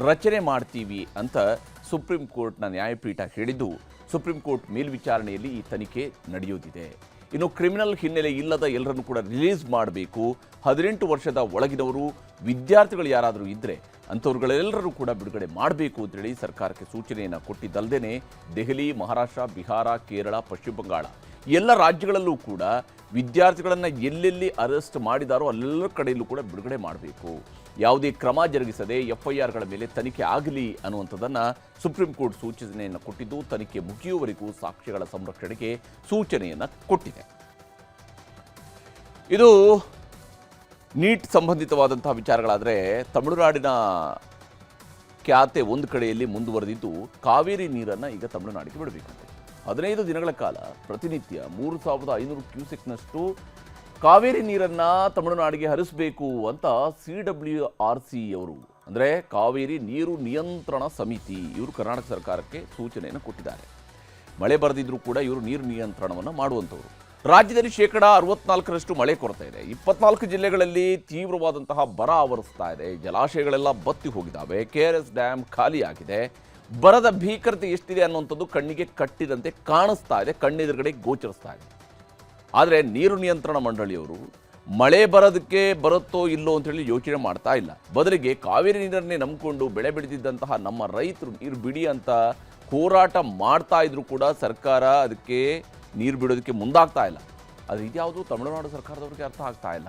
ರಚನೆ ಮಾಡ್ತೀವಿ ಅಂತ ಸುಪ್ರೀಂ ಕೋರ್ಟ್ನ ನ್ಯಾಯಪೀಠ ಹೇಳಿದ್ದು, ಸುಪ್ರೀಂ ಕೋರ್ಟ್ ಮೇಲ್ವಿಚಾರಣೆಯಲ್ಲಿ ಈ ತನಿಖೆ ನಡೆಯೋದಿದೆ. ಇನ್ನು ಕ್ರಿಮಿನಲ್ ಹಿನ್ನೆಲೆ ಇಲ್ಲದ ಎಲ್ಲರನ್ನು ಕೂಡ ರಿಲೀಸ್ ಮಾಡಬೇಕು. 18 ವರ್ಷದ ಒಳಗಿನವರು ವಿದ್ಯಾರ್ಥಿಗಳು ಯಾರಾದರೂ ಇದ್ದರೆ ಅಂಥವ್ರುಗಳೆಲ್ಲರೂ ಕೂಡ ಬಿಡುಗಡೆ ಮಾಡಬೇಕು ಅಂತೇಳಿ ಸರ್ಕಾರಕ್ಕೆ ಸೂಚನೆಯನ್ನು ಕೊಟ್ಟಿದ್ದಲ್ಲದೆ ದೆಹಲಿ, ಮಹಾರಾಷ್ಟ್ರ, ಬಿಹಾರ, ಕೇರಳ, ಪಶ್ಚಿಮ ಬಂಗಾಳ ಎಲ್ಲ ರಾಜ್ಯಗಳಲ್ಲೂ ಕೂಡ ವಿದ್ಯಾರ್ಥಿಗಳನ್ನು ಎಲ್ಲೆಲ್ಲಿ ಅರೆಸ್ಟ್ ಮಾಡಿದಾರೋ ಅಲ್ಲೆಲ್ಲ ಕಡೆಯಲ್ಲೂ ಕೂಡ ಬಿಡುಗಡೆ ಮಾಡಬೇಕು. ಯಾವುದೇ ಕ್ರಮ ಜರುಗಿಸದೆ FIRಗಳ ಮೇಲೆ ತನಿಖೆ ಆಗಲಿ ಅನ್ನುವಂಥದ್ದನ್ನು ಸುಪ್ರೀಂ ಕೋರ್ಟ್ ಸೂಚನೆಯನ್ನು ಕೊಟ್ಟಿದ್ದು, ತನಿಖೆ ಮುಗಿಯುವವರೆಗೂ ಸಾಕ್ಷ್ಯಗಳ ಸಂರಕ್ಷಣೆಗೆ ಸೂಚನೆಯನ್ನು ಕೊಟ್ಟಿದೆ. ಇದು ನೀಟ್ ಸಂಬಂಧಿತವಾದಂತಹ ವಿಚಾರಗಳಾದರೆ, ತಮಿಳುನಾಡಿನ ಖ್ಯಾತೆ ಒಂದು ಕಡೆಯಲ್ಲಿ ಮುಂದುವರೆದಿದ್ದು, ಕಾವೇರಿ ನೀರನ್ನು ಈಗ ತಮಿಳುನಾಡಿಗೆ ಬಿಡಬೇಕಂತೆ. 15 ದಿನಗಳ ಕಾಲ ಪ್ರತಿನಿತ್ಯ 3,500 ಕ್ಯೂಸೆಕ್ನಷ್ಟು ಕಾವೇರಿ ನೀರನ್ನು ತಮಿಳುನಾಡಿಗೆ ಹರಿಸಬೇಕು ಅಂತ CWRC ಅವರು, ಅಂದರೆ ಕಾವೇರಿ ನೀರು ನಿಯಂತ್ರಣ ಸಮಿತಿ, ಇವರು ಕರ್ನಾಟಕ ಸರ್ಕಾರಕ್ಕೆ ಸೂಚನೆಯನ್ನು ಕೊಟ್ಟಿದ್ದಾರೆ. ಮಳೆ ಬರದಿದ್ರೂ ಕೂಡ ಇವರು ನೀರು ನಿಯಂತ್ರಣವನ್ನು ಮಾಡುವಂಥವ್ರು. ರಾಜ್ಯದಲ್ಲಿ 64% ಮಳೆ ಕೊರತೆ ಇದೆ. 24 ಜಿಲ್ಲೆಗಳಲ್ಲಿ ತೀವ್ರವಾದಂತಹ ಬರ ಆವರಿಸ್ತಾ ಇದೆ. ಜಲಾಶಯಗಳೆಲ್ಲ ಬತ್ತಿ ಹೋಗಿದ್ದಾವೆ. KRS ಡ್ಯಾಮ್ ಖಾಲಿಯಾಗಿದೆ. ಬರದ ಭೀಕರತೆ ಎಷ್ಟಿದೆ ಅನ್ನುವಂಥದ್ದು ಕಣ್ಣಿಗೆ ಕಟ್ಟಿದಂತೆ ಕಾಣಿಸ್ತಾ ಇದೆ, ಕಣ್ಣೆದುರುಗಡೆ ಗೋಚರಿಸ್ತಾ ಇದೆ. ಆದರೆ ನೀರು ನಿಯಂತ್ರಣ ಮಂಡಳಿಯವರು ಮಳೆ ಬರೋದಕ್ಕೆ ಬರುತ್ತೋ ಇಲ್ಲೋ ಅಂತೇಳಿ ಯೋಚನೆ ಮಾಡ್ತಾ ಇಲ್ಲ. ಬದಲಿಗೆ ಕಾವೇರಿ ನೀರನ್ನೇ ನಂಬಿಕೊಂಡು ಬೆಳೆ ಬೆಳೆದಿದ್ದಂತಹ ನಮ್ಮ ರೈತರು ನೀರು ಬಿಡಿ ಅಂತ ಹೋರಾಟ ಮಾಡ್ತಾ ಇದ್ರು ಕೂಡ ಸರ್ಕಾರ ಅದಕ್ಕೆ ನೀರು ಬಿಡೋದಕ್ಕೆ ಮುಂದಾಗ್ತಾ ಇಲ್ಲ. ಅದು ಇದ್ಯಾವುದು ತಮಿಳುನಾಡು ಸರ್ಕಾರದವ್ರಿಗೆ ಅರ್ಥ ಆಗ್ತಾ ಇಲ್ಲ.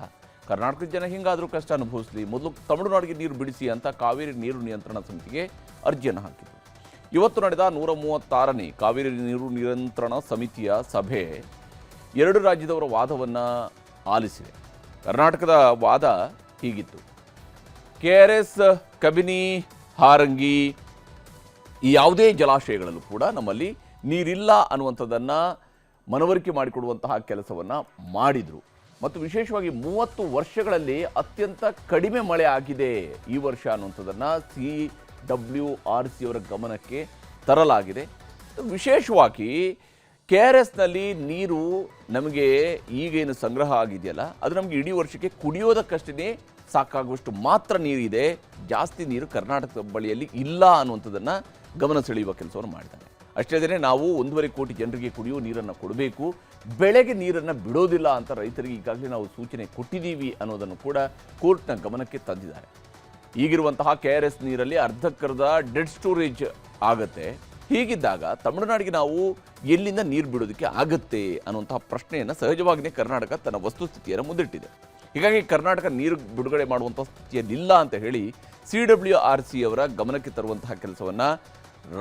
ಕರ್ನಾಟಕದ ಜನ ಹಿಂಗಾದರೂ ಕಷ್ಟ ಅನುಭವಿಸಲಿ, ಮೊದಲು ತಮಿಳುನಾಡಿಗೆ ನೀರು ಬಿಡಿಸಿ ಅಂತ ಕಾವೇರಿ ನೀರು ನಿಯಂತ್ರಣ ಸಮಿತಿಗೆ ಅರ್ಜಿಯನ್ನು ಹಾಕಿದರು. ಇವತ್ತು ನಡೆದ 136ನೇ ಕಾವೇರಿ ನೀರು ನಿಯಂತ್ರಣ ಸಮಿತಿಯ ಸಭೆ 2 ರಾಜ್ಯದವರ ವಾದವನ್ನು ಆಲಿಸಿದೆ. ಕರ್ನಾಟಕದ ವಾದ ಹೀಗಿತ್ತು: KRS, ಕಬಿನಿ, ಹಾರಂಗಿ ಈ ಯಾವುದೇ ಜಲಾಶಯಗಳಲ್ಲೂ ಕೂಡ ನಮ್ಮಲ್ಲಿ ನೀರಿಲ್ಲ ಅನ್ನುವಂಥದ್ದನ್ನು ಮನವರಿಕೆ ಮಾಡಿಕೊಡುವಂತಹ ಕೆಲಸವನ್ನು ಮಾಡಿದರು. ಮತ್ತು ವಿಶೇಷವಾಗಿ 30 ವರ್ಷಗಳಲ್ಲಿ ಅತ್ಯಂತ ಕಡಿಮೆ ಮಳೆ ಆಗಿದೆ ಈ ವರ್ಷ ಅನ್ನುವಂಥದ್ದನ್ನು CWRC ಅವರ ಗಮನಕ್ಕೆ ತರಲಾಗಿದೆ. ವಿಶೇಷವಾಗಿ KRSನಲ್ಲಿ ನೀರು ನಮಗೆ ಈಗೇನು ಸಂಗ್ರಹ ಆಗಿದೆಯಲ್ಲ, ಅದು ನಮಗೆ ಇಡೀ ವರ್ಷಕ್ಕೆ ಕುಡಿಯೋದಕ್ಕಷ್ಟೇ ಸಾಕಾಗುವಷ್ಟು ಮಾತ್ರ ನೀರಿದೆ. ಜಾಸ್ತಿ ನೀರು ಕರ್ನಾಟಕದ ಬಳಿಯಲ್ಲಿ ಇಲ್ಲ ಅನ್ನುವಂಥದ್ದನ್ನು ಗಮನ ಸೆಳೆಯುವ ಕೆಲಸವನ್ನು ಮಾಡಿದ್ದಾರೆ. ಅಷ್ಟೇ ಅಲ್ಲದೆ ನಾವು 1.5 ಕೋಟಿ ಜನರಿಗೆ ಕುಡಿಯುವ ನೀರನ್ನು ಕೊಡಬೇಕು, ಬೆಳೆಗೆ ನೀರನ್ನು ಬಿಡೋದಿಲ್ಲ ಅಂತ ರೈತರಿಗೆ ಈಗಾಗಲೇ ನಾವು ಸೂಚನೆ ಕೊಟ್ಟಿದ್ದೀವಿ ಅನ್ನೋದನ್ನು ಕೂಡ ಕೋರ್ಟ್ನ ಗಮನಕ್ಕೆ ತಂದಿದ್ದಾರೆ. ಈಗಿರುವಂತಹ KRS ನೀರಲ್ಲಿ ಅರ್ಧಕ್ಕರ್ಧ ಡೆಡ್ ಸ್ಟೋರೇಜ್ ಆಗುತ್ತೆ. ಹೀಗಿದ್ದಾಗ ತಮಿಳುನಾಡಿಗೆ ನಾವು ಎಲ್ಲಿಂದ ನೀರು ಬಿಡೋದಕ್ಕೆ ಆಗುತ್ತೆ ಅನ್ನುವಂತಹ ಪ್ರಶ್ನೆಯನ್ನು ಸಹಜವಾಗಿಯೇ ಕರ್ನಾಟಕ ತನ್ನ ವಸ್ತುಸ್ಥಿತಿಯನ್ನು ಮುಂದಿಟ್ಟಿದೆ. ಹೀಗಾಗಿ ಕರ್ನಾಟಕ ನೀರು ಬಿಡುಗಡೆ ಮಾಡುವಂಥ ಸ್ಥಿತಿಯಲ್ಲಿಲ್ಲ ಅಂತ ಹೇಳಿ CWRC ಅವರ ಗಮನಕ್ಕೆ ತರುವಂತಹ ಕೆಲಸವನ್ನು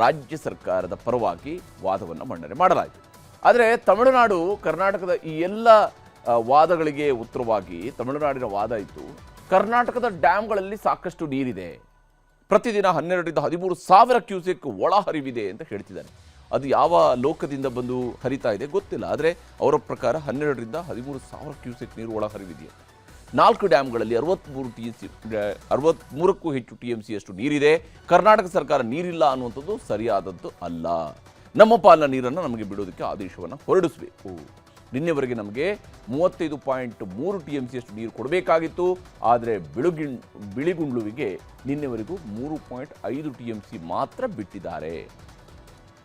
ರಾಜ್ಯ ಸರ್ಕಾರದ ಪರವಾಗಿ ವಾದವನ್ನು ಮಂಡನೆ ಮಾಡಲಾಯಿತು. ಆದರೆ ತಮಿಳುನಾಡು ಕರ್ನಾಟಕದ ಈ ಎಲ್ಲ ವಾದಗಳಿಗೆ ಉತ್ತರವಾಗಿ ತಮಿಳುನಾಡಿನ ವಾದ ಇತ್ತು, ಕರ್ನಾಟಕದ ಡ್ಯಾಮ್ಗಳಲ್ಲಿ ಸಾಕಷ್ಟು ನೀರಿದೆ, ಪ್ರತಿದಿನ 12ರಿಂದ 13 ಸಾವಿರ ಕ್ಯೂಸೆಕ್ ಒಳ ಹರಿವಿದೆ ಅಂತ ಹೇಳ್ತಿದ್ದಾರೆ. ಅದು ಯಾವ ಲೋಕದಿಂದ ಬಂದು ಹರಿತಾ ಇದೆ ಗೊತ್ತಿಲ್ಲ. ಆದರೆ ಅವರ ಪ್ರಕಾರ 12ರಿಂದ 13 ಸಾವಿರ ಕ್ಯೂಸೆಕ್ ನೀರು ಒಳ ಹರಿವಿದೆಯಾ. 4 ಡ್ಯಾಮ್ಗಳಲ್ಲಿ 63ಕ್ಕೂ ಹೆಚ್ಚು TMCಯಷ್ಟು ನೀರಿದೆ. ಕರ್ನಾಟಕ ಸರ್ಕಾರ ನೀರಿಲ್ಲ ಅನ್ನುವಂಥದ್ದು ಸರಿಯಾದದ್ದು ಅಲ್ಲ. ನಮ್ಮ ಪಾಲಿನ ನೀರನ್ನು ನಮಗೆ ಬಿಡೋದಕ್ಕೆ ಆದೇಶವನ್ನು ಹೊರಡಿಸಬೇಕು. ನಿನ್ನೆವರೆಗೆ ನಮಗೆ 35.3 TMCಯಷ್ಟು ನೀರು ಕೊಡಬೇಕಾಗಿತ್ತು. ಆದರೆ ಬಿಳಿಗುಂಡ್ಲುವಿಗೆ ನಿನ್ನೆವರೆಗೂ 3.5 TMC ಮಾತ್ರ ಬಿಟ್ಟಿದ್ದಾರೆ.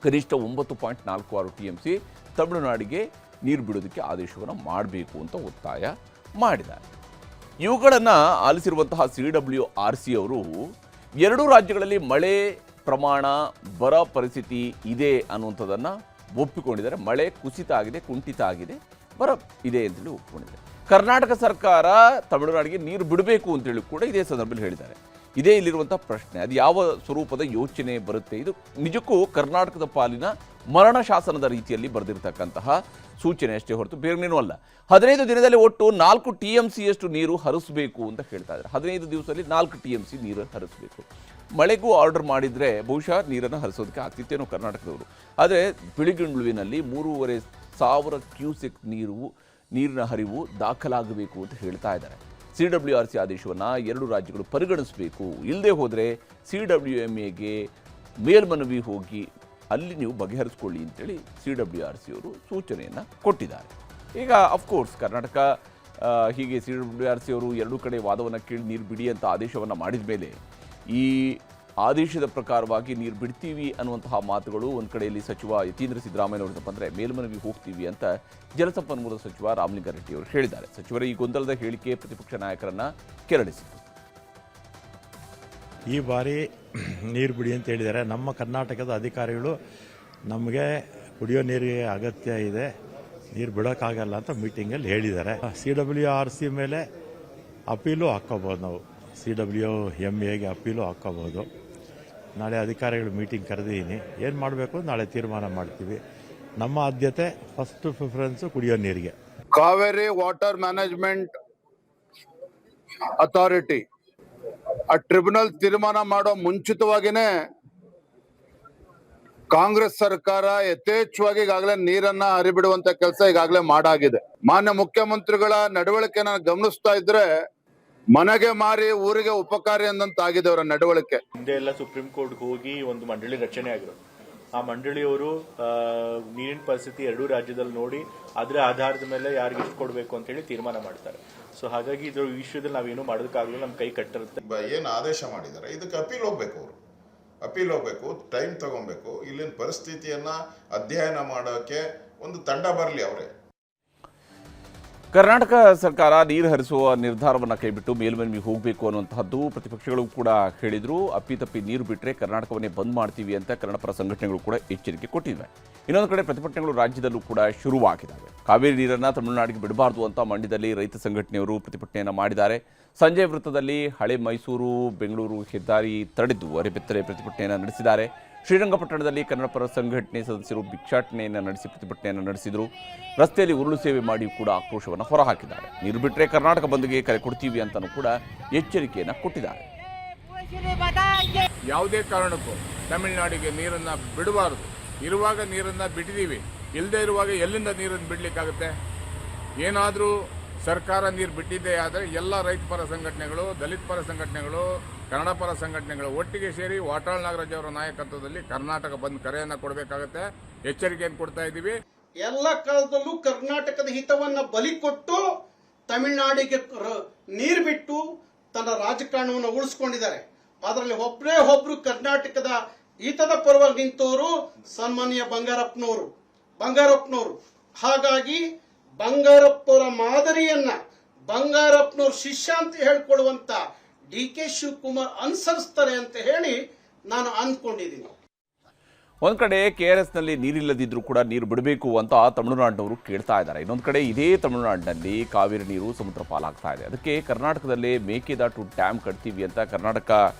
ಕನಿಷ್ಠ 9.46 TMC ತಮಿಳುನಾಡಿಗೆ ನೀರು ಬಿಡೋದಕ್ಕೆ ಆದೇಶವನ್ನು ಮಾಡಬೇಕು ಅಂತ ಒತ್ತಾಯ ಮಾಡಿದ್ದಾರೆ. ಇವುಗಳನ್ನು ಆಲಿಸಿರುವಂತಹ CWRC ಅವರು ಎರಡೂ ರಾಜ್ಯಗಳಲ್ಲಿ ಮಳೆ ಪ್ರಮಾಣ ಬರ ಪರಿಸ್ಥಿತಿ ಇದೆ ಅನ್ನುವಂಥದ್ದನ್ನು ಒಪ್ಪಿಕೊಂಡಿದ್ದಾರೆ. ಮಳೆ ಕುಸಿತ ಆಗಿದೆ, ಕುಂಠಿತ ಆಗಿದೆ, ಬರ ಇದೆ ಅಂತೇಳಿ ಒಪ್ಪಿಕೊಂಡಿದ್ದಾರೆ. ಕರ್ನಾಟಕ ಸರ್ಕಾರ ತಮಿಳುನಾಡಿಗೆ ನೀರು ಬಿಡಬೇಕು ಅಂತೇಳಿ ಕೂಡ ಇದೇ ಸಂದರ್ಭದಲ್ಲಿ ಹೇಳಿದ್ದಾರೆ. ಇದೇ ಇಲ್ಲಿರುವಂಥ ಪ್ರಶ್ನೆ, ಅದು ಯಾವ ಸ್ವರೂಪದ ಯೋಚನೆ ಬರುತ್ತೆ? ಇದು ನಿಜಕ್ಕೂ ಕರ್ನಾಟಕದ ಪಾಲಿನ ಮರಣ ಶಾಸನದ ರೀತಿಯಲ್ಲಿ ಬರೆದಿರ್ತಕ್ಕಂತಹ ಸೂಚನೆ ಅಷ್ಟೇ ಹೊರತು ಬೇರೇನೂ ಅಲ್ಲ. 15 ದಿನದಲ್ಲಿ ಒಟ್ಟು 4 TMCಯಷ್ಟು ನೀರು ಹರಿಸಬೇಕು ಅಂತ ಹೇಳ್ತಾ ಇದ್ದಾರೆ. 15 ದಿವಸದಲ್ಲಿ 4 TMC ನೀರು ಹರಿಸಬೇಕು. ಮಳೆಗೂ ಆರ್ಡರ್ ಮಾಡಿದರೆ ಬಹುಶಃ ನೀರನ್ನು ಹರಿಸೋದಕ್ಕೆ ಆಗ್ತಿತ್ತೇನೋ ಕರ್ನಾಟಕದವರು. ಆದರೆ ಬಿಳಿಗಿಂಡ್ಲುವಿನಲ್ಲಿ 3,500 ಕ್ಯೂಸೆಕ್ ನೀರಿನ ಹರಿವು ದಾಖಲಾಗಬೇಕು ಅಂತ ಹೇಳ್ತಾ ಇದ್ದಾರೆ. CWRC ಆದೇಶವನ್ನು 2 ರಾಜ್ಯಗಳು ಪರಿಗಣಿಸಬೇಕು, ಇಲ್ಲದೆ ಹೋದರೆ CWMAಗೆ ಮೇಲ್ಮನವಿ ಹೋಗಿ ಅಲ್ಲಿ ನೀವು ಬಗೆಹರಿಸ್ಕೊಳ್ಳಿ ಅಂತೇಳಿ CWRC ಅವರು ಸೂಚನೆಯನ್ನು ಕೊಟ್ಟಿದ್ದಾರೆ. ಈಗ ಅಫ್ಕೋರ್ಸ್ ಕರ್ನಾಟಕ ಹೀಗೆ CWRC ಅವರು 2 ಕಡೆ ವಾದವನ್ನು ಕೇಳಿ ನೀರು ಬಿಡಿ ಅಂತ ಆದೇಶವನ್ನು ಮಾಡಿದ ಮೇಲೆ ಈ ಆದೇಶದ ಪ್ರಕಾರವಾಗಿ ನೀರು ಬಿಡ್ತೀವಿ ಅನ್ನುವಂತಹ ಮಾತುಗಳು ಒಂದು ಕಡೆಯಲ್ಲಿ ಸಚಿವ ಯತೀಂದ್ರ ಸಿದ್ದರಾಮಯ್ಯ ಅವರು ಬಂದರೆ ಮೇಲ್ಮನವಿ ಹೋಗ್ತೀವಿ ಅಂತ ಜಲಸಂಪನ್ಮೂಲ ಸಚಿವ ರಾಮಲಿಂಗಾರೆಡ್ಡಿ ಅವರು ಹೇಳಿದ್ದಾರೆ. ಸಚಿವರ ಈ ಗೊಂದಲದ ಹೇಳಿಕೆ ಪ್ರತಿಪಕ್ಷ ನಾಯಕರನ್ನು ಕೆರಳಿಸಿತು. ಈ ಬಾರಿ ನೀರು ಬಿಡಿ ಅಂತ ಹೇಳಿದ್ದಾರೆ. ನಮ್ಮ ಕರ್ನಾಟಕದ ಅಧಿಕಾರಿಗಳು ನಮಗೆ ಕುಡಿಯೋ ನೀರಿಗೆ ಅಗತ್ಯ ಇದೆ, ನೀರು ಬಿಡೋಕ್ಕಾಗಲ್ಲ ಅಂತ ಮೀಟಿಂಗಲ್ಲಿ ಹೇಳಿದ್ದಾರೆ. CWRC ಮೇಲೆ ಅಪೀಲು ಹಾಕ್ಕೋಬೋದು, ನಾವು CWMAಗೆ ಅಪೀಲು ಹಾಕ್ಕೋಬೋದು. ನಾಳೆ ಅಧಿಕಾರಿಗಳು ಮೀಟಿಂಗ್ ಕರೆದಿದ್ದೀನಿ, ಏನು ಮಾಡಬೇಕು ನಾಳೆ ತೀರ್ಮಾನ ಮಾಡ್ತೀವಿ. ನಮ್ಮ ಆದ್ಯತೆ ಫಸ್ಟ್ ಪ್ರಿಫರೆನ್ಸು ಕುಡಿಯೋ ನೀರಿಗೆ. ಕಾವೇರಿ ವಾಟರ್ ಮ್ಯಾನೇಜ್ಮೆಂಟ್ ಅಥಾರಿಟಿ ಆ ಟ್ರಿಬ್ಯುನಲ್ ತೀರ್ಮಾನ ಮಾಡೋ ಮುಂಚಿತವಾಗಿನೇ ಕಾಂಗ್ರೆಸ್ ಸರ್ಕಾರ ಯಥೇಚ್ಛವಾಗಿ ಈಗಾಗಲೇ ನೀರನ್ನ ಹರಿಬಿಡುವಂತ ಕೆಲಸ ಈಗಾಗಲೇ ಮಾಡಾಗಿದೆ. ಮಾನ್ಯ ಮುಖ್ಯಮಂತ್ರಿಗಳ ನಡವಳಿಕೆನ ಗಮನಿಸ್ತಾ ಇದ್ರೆ ಮನೆಗೆ ಮಾರಿ ಊರಿಗೆ ಉಪಕಾರಿ ಅಂದಂತಾಗಿದೆ ಅವರ ನಡವಳಿಕೆ. ಹಿಂದೆ ಎಲ್ಲ ಸುಪ್ರೀಂ ಕೋರ್ಟ್ಗೆ ಹೋಗಿ ಒಂದು ಮಂಡಳಿ ರಚನೆ ಆಗಿರೋದು. ಆ ಮಂಡಳಿಯವರು ನೀರಿನ ಪರಿಸ್ಥಿತಿ 2 ರಾಜ್ಯದಲ್ಲಿ ನೋಡಿ ಅದರ ಆಧಾರದ ಮೇಲೆ ಯಾರಿಗೆ ಎಷ್ಟು ಕೊಡಬೇಕು ಅಂತ ಹೇಳಿ ತೀರ್ಮಾನ ಮಾಡ್ತಾರೆ. ಸೊ ಹಾಗಾಗಿ ಇದ್ರ ವಿಷಯದಲ್ಲಿ ನಾವೇನು ಮಾಡೋದಕ್ಕಾಗಲ್ಲ, ನಮ್ಮ ಕೈ ಕಟ್ಟಿರುತ್ತೆ. ಏನು ಆದೇಶ ಮಾಡಿದ್ದಾರೆ ಇದಕ್ಕೆ ಅಪೀಲ್ ಹೋಗ್ಬೇಕು, ಅವರು ಅಪೀಲ್ ಹೋಗ್ಬೇಕು, ಟೈಮ್ ತಗೊಬೇಕು. ಇಲ್ಲಿನ ಪರಿಸ್ಥಿತಿಯನ್ನ ಅಧ್ಯಯನ ಮಾಡೋಕೆ ಒಂದು ತಂಡ ಬರಲಿ ಅವರೇ. ಕರ್ನಾಟಕ ಸರ್ಕಾರ ನೀರು ಹರಿಸುವ ನಿರ್ಧಾರವನ್ನು ಕೈಬಿಟ್ಟು ಮೇಲ್ಮನವಿ ಹೋಗಬೇಕು ಅನ್ನುವಂತಹದ್ದು ಪ್ರತಿಪಕ್ಷಗಳು ಕೂಡ ಹೇಳಿದ್ರು. ಅಪ್ಪಿತಪ್ಪಿ ನೀರು ಬಿಟ್ಟರೆ ಕರ್ನಾಟಕವನ್ನೇ ಬಂದ್ ಮಾಡ್ತೀವಿ ಅಂತ ಕನ್ನಡಪರ ಸಂಘಟನೆಗಳು ಕೂಡ ಎಚ್ಚರಿಕೆ ಕೊಟ್ಟಿವೆ. ಇನ್ನೊಂದು ಕಡೆ ಪ್ರತಿಭಟನೆಗಳು ರಾಜ್ಯದಲ್ಲೂ ಕೂಡ ಶುರುವಾಗಿದ್ದಾವೆ. ಕಾವೇರಿ ನೀರನ್ನು ತಮಿಳುನಾಡಿಗೆ ಬಿಡಬಾರ್ದು ಅಂತ ಮಂಡ್ಯದಲ್ಲಿ ರೈತ ಸಂಘಟನೆಯವರು ಪ್ರತಿಭಟನೆಯನ್ನು ಮಾಡಿದ್ದಾರೆ. ಸಂಜೆ ವೃತ್ತದಲ್ಲಿ ಹಳೆ ಮೈಸೂರು ಬೆಂಗಳೂರು ಹೆದ್ದಾರಿ ತಡೆದು ಅರೆಬೆತ್ತಲೆ ಪ್ರತಿಭಟನೆಯನ್ನು ನಡೆಸಿದ್ದಾರೆ. ಶ್ರೀರಂಗಪಟ್ಟಣದಲ್ಲಿ ಕನ್ನಡಪರ ಸಂಘಟನೆ ಸದಸ್ಯರು ಭಿಕ್ಷಾಟನೆಯನ್ನು ನಡೆಸಿ ಪ್ರತಿಭಟನೆಯನ್ನು ನಡೆಸಿದರು. ರಸ್ತೆಯಲ್ಲಿ ಉರುಳು ಸೇವೆ ಮಾಡಿ ಕೂಡ ಆಕ್ರೋಶವನ್ನು ಹೊರಹಾಕಿದ್ದಾರೆ. ನೀರು ಬಿಟ್ಟರೆ ಕರ್ನಾಟಕ ಬಂದ್ಗೆ ಕರೆ ಕೊಡ್ತೀವಿ ಅಂತಲೂ ಕೂಡ ಎಚ್ಚರಿಕೆಯನ್ನು ಕೊಟ್ಟಿದ್ದಾರೆ. ಯಾವುದೇ ಕಾರಣಕ್ಕೂ ತಮಿಳುನಾಡಿಗೆ ನೀರನ್ನು ಬಿಡಬಾರದು. ಇರುವಾಗ ನೀರನ್ನು ಬಿಟ್ಟಿದ್ದೀವಿ, ಇಲ್ಲದೆ ಇರುವಾಗ ಎಲ್ಲಿಂದ ನೀರನ್ನು ಬಿಡಲಿಕ್ಕಾಗುತ್ತೆ? ಏನಾದರೂ ಸರ್ಕಾರ ನೀರು ಬಿಟ್ಟಿದ್ದೇ ಆದರೆ ಎಲ್ಲ ರೈತ ಪರ ಸಂಘಟನೆಗಳು, ದಲಿತ ಪರ ಸಂಘಟನೆಗಳು, ಕನ್ನಡ ಪರ ಸಂಘಟನೆಗಳು ಒಟ್ಟಿಗೆ ಸೇರಿ ವಾಟಾಳ್ ನಾಗರಾಜ್ ಅವರ ನಾಯಕತ್ವದಲ್ಲಿ ಕರ್ನಾಟಕ ಬಂದ್ ಕರೆಯನ್ನು ಕೊಡಬೇಕಾಗತ್ತೆ. ಎಚ್ಚರಿಕೆಯನ್ನು ಕೊಡ್ತಾ ಇದ್ದೀವಿ. ಎಲ್ಲ ಕಾಲದಲ್ಲೂ ಕರ್ನಾಟಕದ ಹಿತವನ್ನ ಬಲಿ ಕೊಟ್ಟು ತಮಿಳುನಾಡಿಗೆ ನೀರು ಬಿಟ್ಟು ತನ್ನ ರಾಜಕಾರಣವನ್ನು ಉಳಿಸ್ಕೊಂಡಿದ್ದಾರೆ. ಅದರಲ್ಲಿ ಒಬ್ರು ಕರ್ನಾಟಕದ ಹಿತದ ಪರವಾಗಿ ನಿಂತವರು ಸನ್ಮಾನ್ಯ ಬಂಗಾರಪ್ಪನವರು. ಹಾಗಾಗಿ ಬಂಗಾರಪ್ಪನವರ ಮಾದರಿಯನ್ನ ಬಂಗಾರಪ್ಪನವ್ರ ಶಿಷ್ಯ ಅಂತ ಹೇಳ್ಕೊಳ್ಳುವಂತ DK ಶಿವಕುಮಾರ್ ಅನುಸರಿಸ್ತಾರೆ ಅಂತ ಹೇಳಿ ನಾನು ಅಂದ್ಕೊಂಡಿದ್ದೀನಿ. ಒಂದು ಕಡೆ KRSನಲ್ಲಿ ನೀರಿಲ್ಲದಿದ್ರೂ ಕೂಡ ನೀರು ಬಿಡಬೇಕು ಅಂತ ತಮಿಳುನಾಡಿನವರು ಕೇಳ್ತಾ ಇದ್ದಾರೆ. ಇನ್ನೊಂದು ಕಡೆ ಇದೇ ತಮಿಳುನಾಡಿನಲ್ಲಿ ಕಾವೇರಿ ನೀರು ಸಮುದ್ರ ಪಾಲಾಗ್ತಾ ಇದೆ. ಅದಕ್ಕೆ ಕರ್ನಾಟಕದಲ್ಲೇ ಮೇಕೆದಾಟು ಡ್ಯಾಮ್ ಕಟ್ತೀವಿ ಅಂತ ಕರ್ನಾಟಕ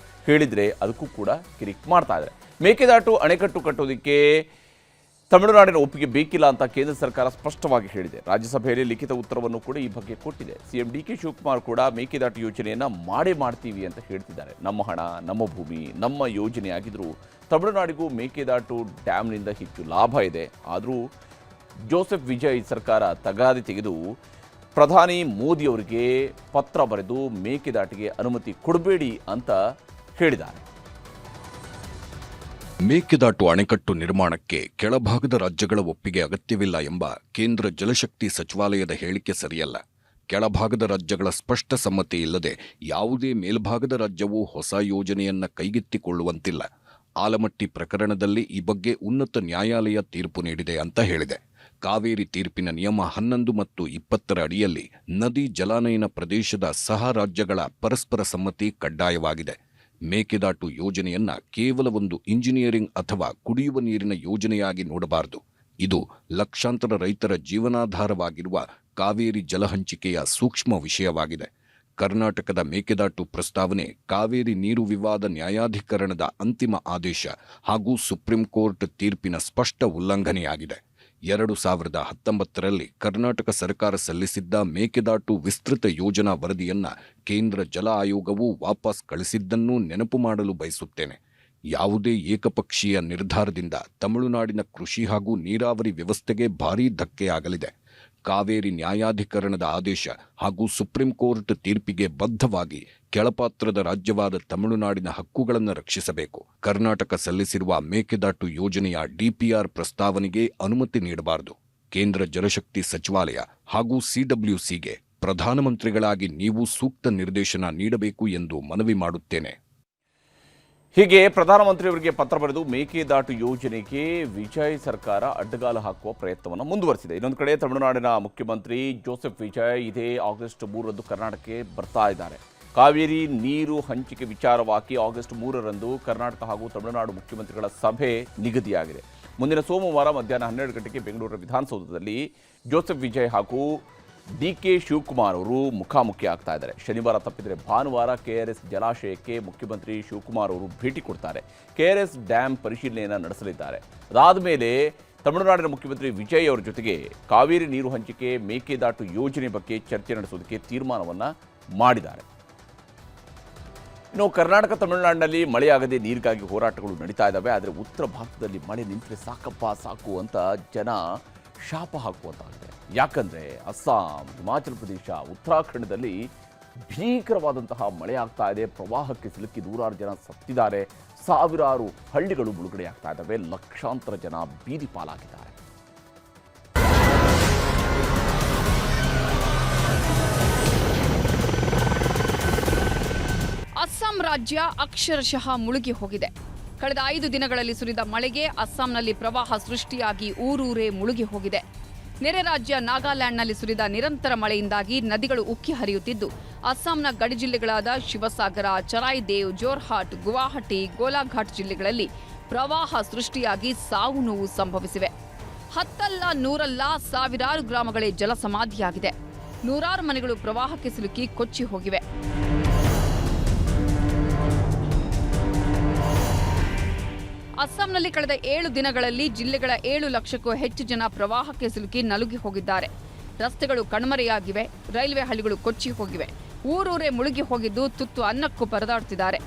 ಹೇಳಿದರೆ ಅದಕ್ಕೂ ಕೂಡ ಕಿರಿಕ್ ಮಾಡ್ತಾ ಇದ್ದಾರೆ. ಮೇಕೆದಾಟು ಅಣೆಕಟ್ಟು ಕಟ್ಟೋದಕ್ಕೆ ತಮಿಳುನಾಡಿನ ಒಪ್ಪಿಗೆ ಬೇಕಿಲ್ಲ ಅಂತ ಕೇಂದ್ರ ಸರ್ಕಾರ ಸ್ಪಷ್ಟವಾಗಿ ಹೇಳಿದೆ. ರಾಜ್ಯಸಭೆಯಲ್ಲಿ ಲಿಖಿತ ಉತ್ತರವನ್ನು ಕೂಡ ಈ ಬಗ್ಗೆ ಕೊಟ್ಟಿದೆ. CM DK ಶಿವಕುಮಾರ್ ಕೂಡ ಮೇಕೆದಾಟು ಯೋಜನೆಯನ್ನು ಮಾಡ್ತೀವಿ ಅಂತ ಹೇಳ್ತಿದ್ದಾರೆ. ನಮ್ಮ ಹಣ, ನಮ್ಮ ಭೂಮಿ, ನಮ್ಮ ಯೋಜನೆ ಆಗಿದ್ರೂ ತಮಿಳುನಾಡಿಗೂ ಮೇಕೆದಾಟು ಡ್ಯಾಮ್ನಿಂದ ಹೆಚ್ಚು ಲಾಭ ಇದೆ. ಆದರೂ ಜೋಸೆಫ್ ವಿಜಯ್ ಸರ್ಕಾರ ತಗಾದೆ ತೆಗೆದು ಪ್ರಧಾನಿ ಮೋದಿಯವರಿಗೆ ಪತ್ರ ಬರೆದು ಮೇಕೆದಾಟಿಗೆ ಅನುಮತಿ ಕೊಡಬೇಡಿ ಅಂತ ಹೇಳಿದ್ದಾರೆ. ಮೇಕೆದಾಟು ಅಣೆಕಟ್ಟು ನಿರ್ಮಾಣಕ್ಕೆ ಕೆಳಭಾಗದ ರಾಜ್ಯಗಳ ಒಪ್ಪಿಗೆ ಅಗತ್ಯವಿಲ್ಲ ಎಂಬ ಕೇಂದ್ರ ಜಲಶಕ್ತಿ ಸಚಿವಾಲಯದ ಹೇಳಿಕೆ ಸರಿಯಲ್ಲ. ಕೆಳಭಾಗದ ರಾಜ್ಯಗಳ ಸ್ಪಷ್ಟ ಸಮ್ಮತಿ ಇಲ್ಲದೆ ಯಾವುದೇ ಮೇಲ್ಭಾಗದ ರಾಜ್ಯವೂ ಹೊಸ ಯೋಜನೆಯನ್ನ ಕೈಗೆತ್ತಿಕೊಳ್ಳುವಂತಿಲ್ಲ. ಆಲಮಟ್ಟಿ ಪ್ರಕರಣದಲ್ಲಿ ಈ ಬಗ್ಗೆ ಉನ್ನತ ನ್ಯಾಯಾಲಯ ತೀರ್ಪು ನೀಡಿದೆ ಅಂತ ಹೇಳಿದೆ. ಕಾವೇರಿ ತೀರ್ಪಿನ ನಿಯಮ 11 ಮತ್ತು 20ರ ಅಡಿಯಲ್ಲಿ ನದಿ ಜಲಾನಯನ ಪ್ರದೇಶದ ಸಹ ರಾಜ್ಯಗಳ ಪರಸ್ಪರ ಸಮ್ಮತಿ ಕಡ್ಡಾಯವಾಗಿದೆ. ಮೇಕೆದಾಟು ಯೋಜನೆಯನ್ನ ಕೇವಲ ಒಂದು ಇಂಜಿನಿಯರಿಂಗ್ ಅಥವಾ ಕುಡಿಯುವ ನೀರಿನ ಯೋಜನೆಯಾಗಿ ನೋಡಬಾರದು. ಇದು ಲಕ್ಷಾಂತರ ರೈತರ ಜೀವನಾಧಾರವಾಗಿರುವ ಕಾವೇರಿ ಜಲಹಂಚಿಕೆಯ ಸೂಕ್ಷ್ಮ ವಿಷಯವಾಗಿದೆ. ಕರ್ನಾಟಕದ ಮೇಕೆದಾಟು ಪ್ರಸ್ತಾವನೆ ಕಾವೇರಿ ನೀರು ವಿವಾದ ನ್ಯಾಯಾಧಿಕರಣದ ಅಂತಿಮ ಆದೇಶ ಹಾಗೂ ಸುಪ್ರೀಂ ಕೋರ್ಟ್ ತೀರ್ಪಿನ ಸ್ಪಷ್ಟ ಉಲ್ಲಂಘನೆಯಾಗಿದೆ. 2019ರಲ್ಲಿ ಕರ್ನಾಟಕ ಸರ್ಕಾರ ಸಲ್ಲಿಸಿದ್ದ ಮೇಕೆದಾಟು ವಿಸ್ತೃತ ಯೋಜನಾ ವರದಿಯನ್ನ ಕೇಂದ್ರ ಜಲ ಆಯೋಗವು ವಾಪಸ್ ಕಳಿಸಿದ್ದನ್ನೂ ನೆನಪು ಮಾಡಲು ಬಯಸುತ್ತೇನೆ. ಯಾವುದೇ ಏಕಪಕ್ಷೀಯ ನಿರ್ಧಾರದಿಂದ ತಮಿಳುನಾಡಿನ ಕೃಷಿ ಹಾಗೂ ನೀರಾವರಿ ವ್ಯವಸ್ಥೆಗೆ ಭಾರೀ ಧಕ್ಕೆಯಾಗಲಿದೆ. ಕಾವೇರಿ ನ್ಯಾಯಾಧಿಕರಣದ ಆದೇಶ ಹಾಗೂ ಸುಪ್ರೀಂ ಕೋರ್ಟ್ ತೀರ್ಪಿಗೆ ಬದ್ಧವಾಗಿ ಕೆಳಪಾತ್ರದ ರಾಜ್ಯವಾದ ತಮಿಳುನಾಡಿನ ಹಕ್ಕುಗಳನ್ನು ರಕ್ಷಿಸಬೇಕು. ಕರ್ನಾಟಕ ಸಲ್ಲಿಸಿರುವ ಮೇಕೆದಾಟು ಯೋಜನೆಯ ಡಿಪಿಆರ್ ಪ್ರಸ್ತಾವನೆಗೆ ಅನುಮತಿ ನೀಡಬಾರದು. ಕೇಂದ್ರ ಜಲಶಕ್ತಿ ಸಚಿವಾಲಯ ಹಾಗೂ ಸಿಡಬ್ಲ್ಯೂಸಿಗೆ ಪ್ರಧಾನಮಂತ್ರಿಗಳಾಗಿ ನೀವು ಸೂಕ್ತ ನಿರ್ದೇಶನ ನೀಡಬೇಕು ಎಂದು ಮನವಿ ಮಾಡುತ್ತೇನೆ. ಹೀಗೆ ಪ್ರಧಾನಮಂತ್ರಿಯವರಿಗೆ ಪತ್ರ ಬರೆದು ಮೇಕೆದಾಟು ಯೋಜನೆಗೆ ವಿಜಯ್ ಸರ್ಕಾರ ಅಡ್ಡಗಾಲು ಹಾಕುವ ಪ್ರಯತ್ನವನ್ನು ಮುಂದುವರೆಸಿದೆ. ಇನ್ನೊಂದು ಕಡೆ ತಮಿಳುನಾಡಿನ ಮುಖ್ಯಮಂತ್ರಿ ಜೋಸೆಫ್ ವಿಜಯ್ ಇದೇ ಆಗಸ್ಟ್ 3ರಂದು ಕರ್ನಾಟಕಕ್ಕೆ ಬರ್ತಾ ಇದ್ದಾರೆ. ಕಾವೇರಿ ನೀರು ಹಂಚಿಕೆ ವಿಚಾರವಾಗಿ ಆಗಸ್ಟ್ 3ರಂದು ಕರ್ನಾಟಕ ಹಾಗೂ ತಮಿಳುನಾಡು ಮುಖ್ಯಮಂತ್ರಿಗಳ ಸಭೆ ನಿಗದಿಯಾಗಿದೆ. ಮುಂದಿನ ಸೋಮವಾರ ಮಧ್ಯಾಹ್ನ 12 ಗಂಟೆಗೆ ಬೆಂಗಳೂರಿನ ವಿಧಾನಸೌಧದಲ್ಲಿ ಜೋಸೆಫ್ ವಿಜಯ್ ಹಾಗೂ ಡಿಕೆ ಶಿವಕುಮಾರ್ ಅವರು ಮುಖಾಮುಖಿ ಆಗ್ತಾ ಇದ್ದಾರೆ. ಶನಿವಾರ ತಪ್ಪಿದರೆ ಭಾನುವಾರ ಕೆಆರ್ಎಸ್ ಜಲಾಶಯಕ್ಕೆ ಮುಖ್ಯಮಂತ್ರಿ ಶಿವಕುಮಾರ್ ಅವರು ಭೇಟಿ ಕೊಡ್ತಾರೆ. ಕೆಆರ್ಎಸ್ ಡ್ಯಾಂ ಪರಿಶೀಲನೆಯನ್ನು ನಡೆಸಲಿದ್ದಾರೆ. ಅದಾದ ಮೇಲೆ ತಮಿಳುನಾಡಿನ ಮುಖ್ಯಮಂತ್ರಿ ವಿಜಯ್ ಅವರ ಜೊತೆಗೆ ಕಾವೇರಿ ನೀರು ಹಂಚಿಕೆ ಮೇಕೆದಾಟು ಯೋಜನೆ ಬಗ್ಗೆ ಚರ್ಚೆ ನಡೆಸೋದಕ್ಕೆ ತೀರ್ಮಾನವನ್ನು ಮಾಡಿದ್ದಾರೆ. ಇನ್ನು ಕರ್ನಾಟಕ ತಮಿಳುನಾಡಿನಲ್ಲಿ ಮಳೆಯಾಗದೆ ನೀರಿಗಾಗಿ ಹೋರಾಟಗಳು ನಡೀತಾ ಇದ್ದಾವೆ. ಆದರೆ ಉತ್ತರ ಭಾರತದಲ್ಲಿ ಮಳೆ ನಿಂತರೆ ಸಾಕಪ್ಪ ಸಾಕು ಅಂತ ಜನ ಶಾಪ ಹಾಕುವಂತಾಗಿದೆ. ಯಾಕಂದರೆ ಅಸ್ಸಾಂ, ಹಿಮಾಚಲ ಪ್ರದೇಶ, ಉತ್ತರಾಖಂಡದಲ್ಲಿ ಭೀಕರವಾದಂತಹ ಮಳೆ ಆಗ್ತಾ ಇದೆ. ಪ್ರವಾಹಕ್ಕೆ ಸಿಲುಕಿ ನೂರಾರು ಜನ ಸತ್ತಿದ್ದಾರೆ. ಸಾವಿರಾರು ಹಳ್ಳಿಗಳು ಮುಳುಗಡೆಯಾಗ್ತಾ ಇದ್ದಾವೆ. ಲಕ್ಷಾಂತರ ಜನ ಬೀದಿ ಪಾಲಾಗಿದ್ದಾರೆ. ಅಸ್ಸಾಂ ರಾಜ್ಯ ಅಕ್ಷರಶಃ ಮುಳುಗಿ ಹೋಗಿದೆ. ಕಳೆದ 5 ದಿನಗಳಲ್ಲಿ ಸುರಿದ ಮಳೆಗೆ ಅಸ್ಸಾಂನಲ್ಲಿ ಪ್ರವಾಹ ಸೃಷ್ಟಿಯಾಗಿ ಊರೂರೇ ಮುಳುಗಿ ಹೋಗಿದೆ. ನೆರೆ ರಾಜ್ಯ ನಾಗಾಲ್ಯಾಂಡ್ನಲ್ಲಿ ಸುರಿದ ನಿರಂತರ ಮಳೆಯಿಂದಾಗಿ ನದಿಗಳು ಉಕ್ಕಿ ಹರಿಯುತ್ತಿದ್ದು, ಅಸ್ಸಾಂನ ಗಡಿ ಜಿಲ್ಲೆಗಳಾದ ಶಿವಸಾಗರ, ಚರಾಯ್ದೇವ್, ಜೋರ್ಹಾಟ್, ಗುವಾಹಟಿ, ಗೋಲಾಘಾಟ್ ಜಿಲ್ಲೆಗಳಲ್ಲಿ ಪ್ರವಾಹ ಸೃಷ್ಟಿಯಾಗಿ ಸಾವು ನೋವು ಸಂಭವಿಸಿವೆ. 10 ಅಲ್ಲ 100 ಅಲ್ಲ ಸಾವಿರಾರು ಗ್ರಾಮಗಳೇ ಜಲಸಮಾಧಿಯಾಗಿದೆ. ನೂರಾರು ಮನೆಗಳು ಪ್ರವಾಹಕ್ಕೆ ಸಿಲುಕಿ ಕೊಚ್ಚಿ ಹೋಗಿವೆ. ಅಸ್ಸಾಂನಲ್ಲಿ ಕಳೆದ 7 ದಿನಗಳಲ್ಲಿ ಜಿಲ್ಲೆಗಳ 7 ಲಕ್ಷಕ್ಕೂ ಹೆಚ್ಚು ಜನ ಪ್ರವಾಹಕ್ಕೆ ಸಿಲುಕಿ ನಲುಗಿ ಹೋಗಿದ್ದಾರೆ. ರಸ್ತೆಗಳು ಕಣ್ಮರೆಯಾಗಿವೆ. ರೈಲ್ವೆ ಹಳಿಗಳು ಕೊಚ್ಚಿ ಹೋಗಿವೆ. ಊರೂರೇ ಮುಳುಗಿ ಹೋಗಿದ್ದು ತುತ್ತು ಅನ್ನಕ್ಕೂ ಪರದಾಡುತ್ತಿದ್ದಾರೆ.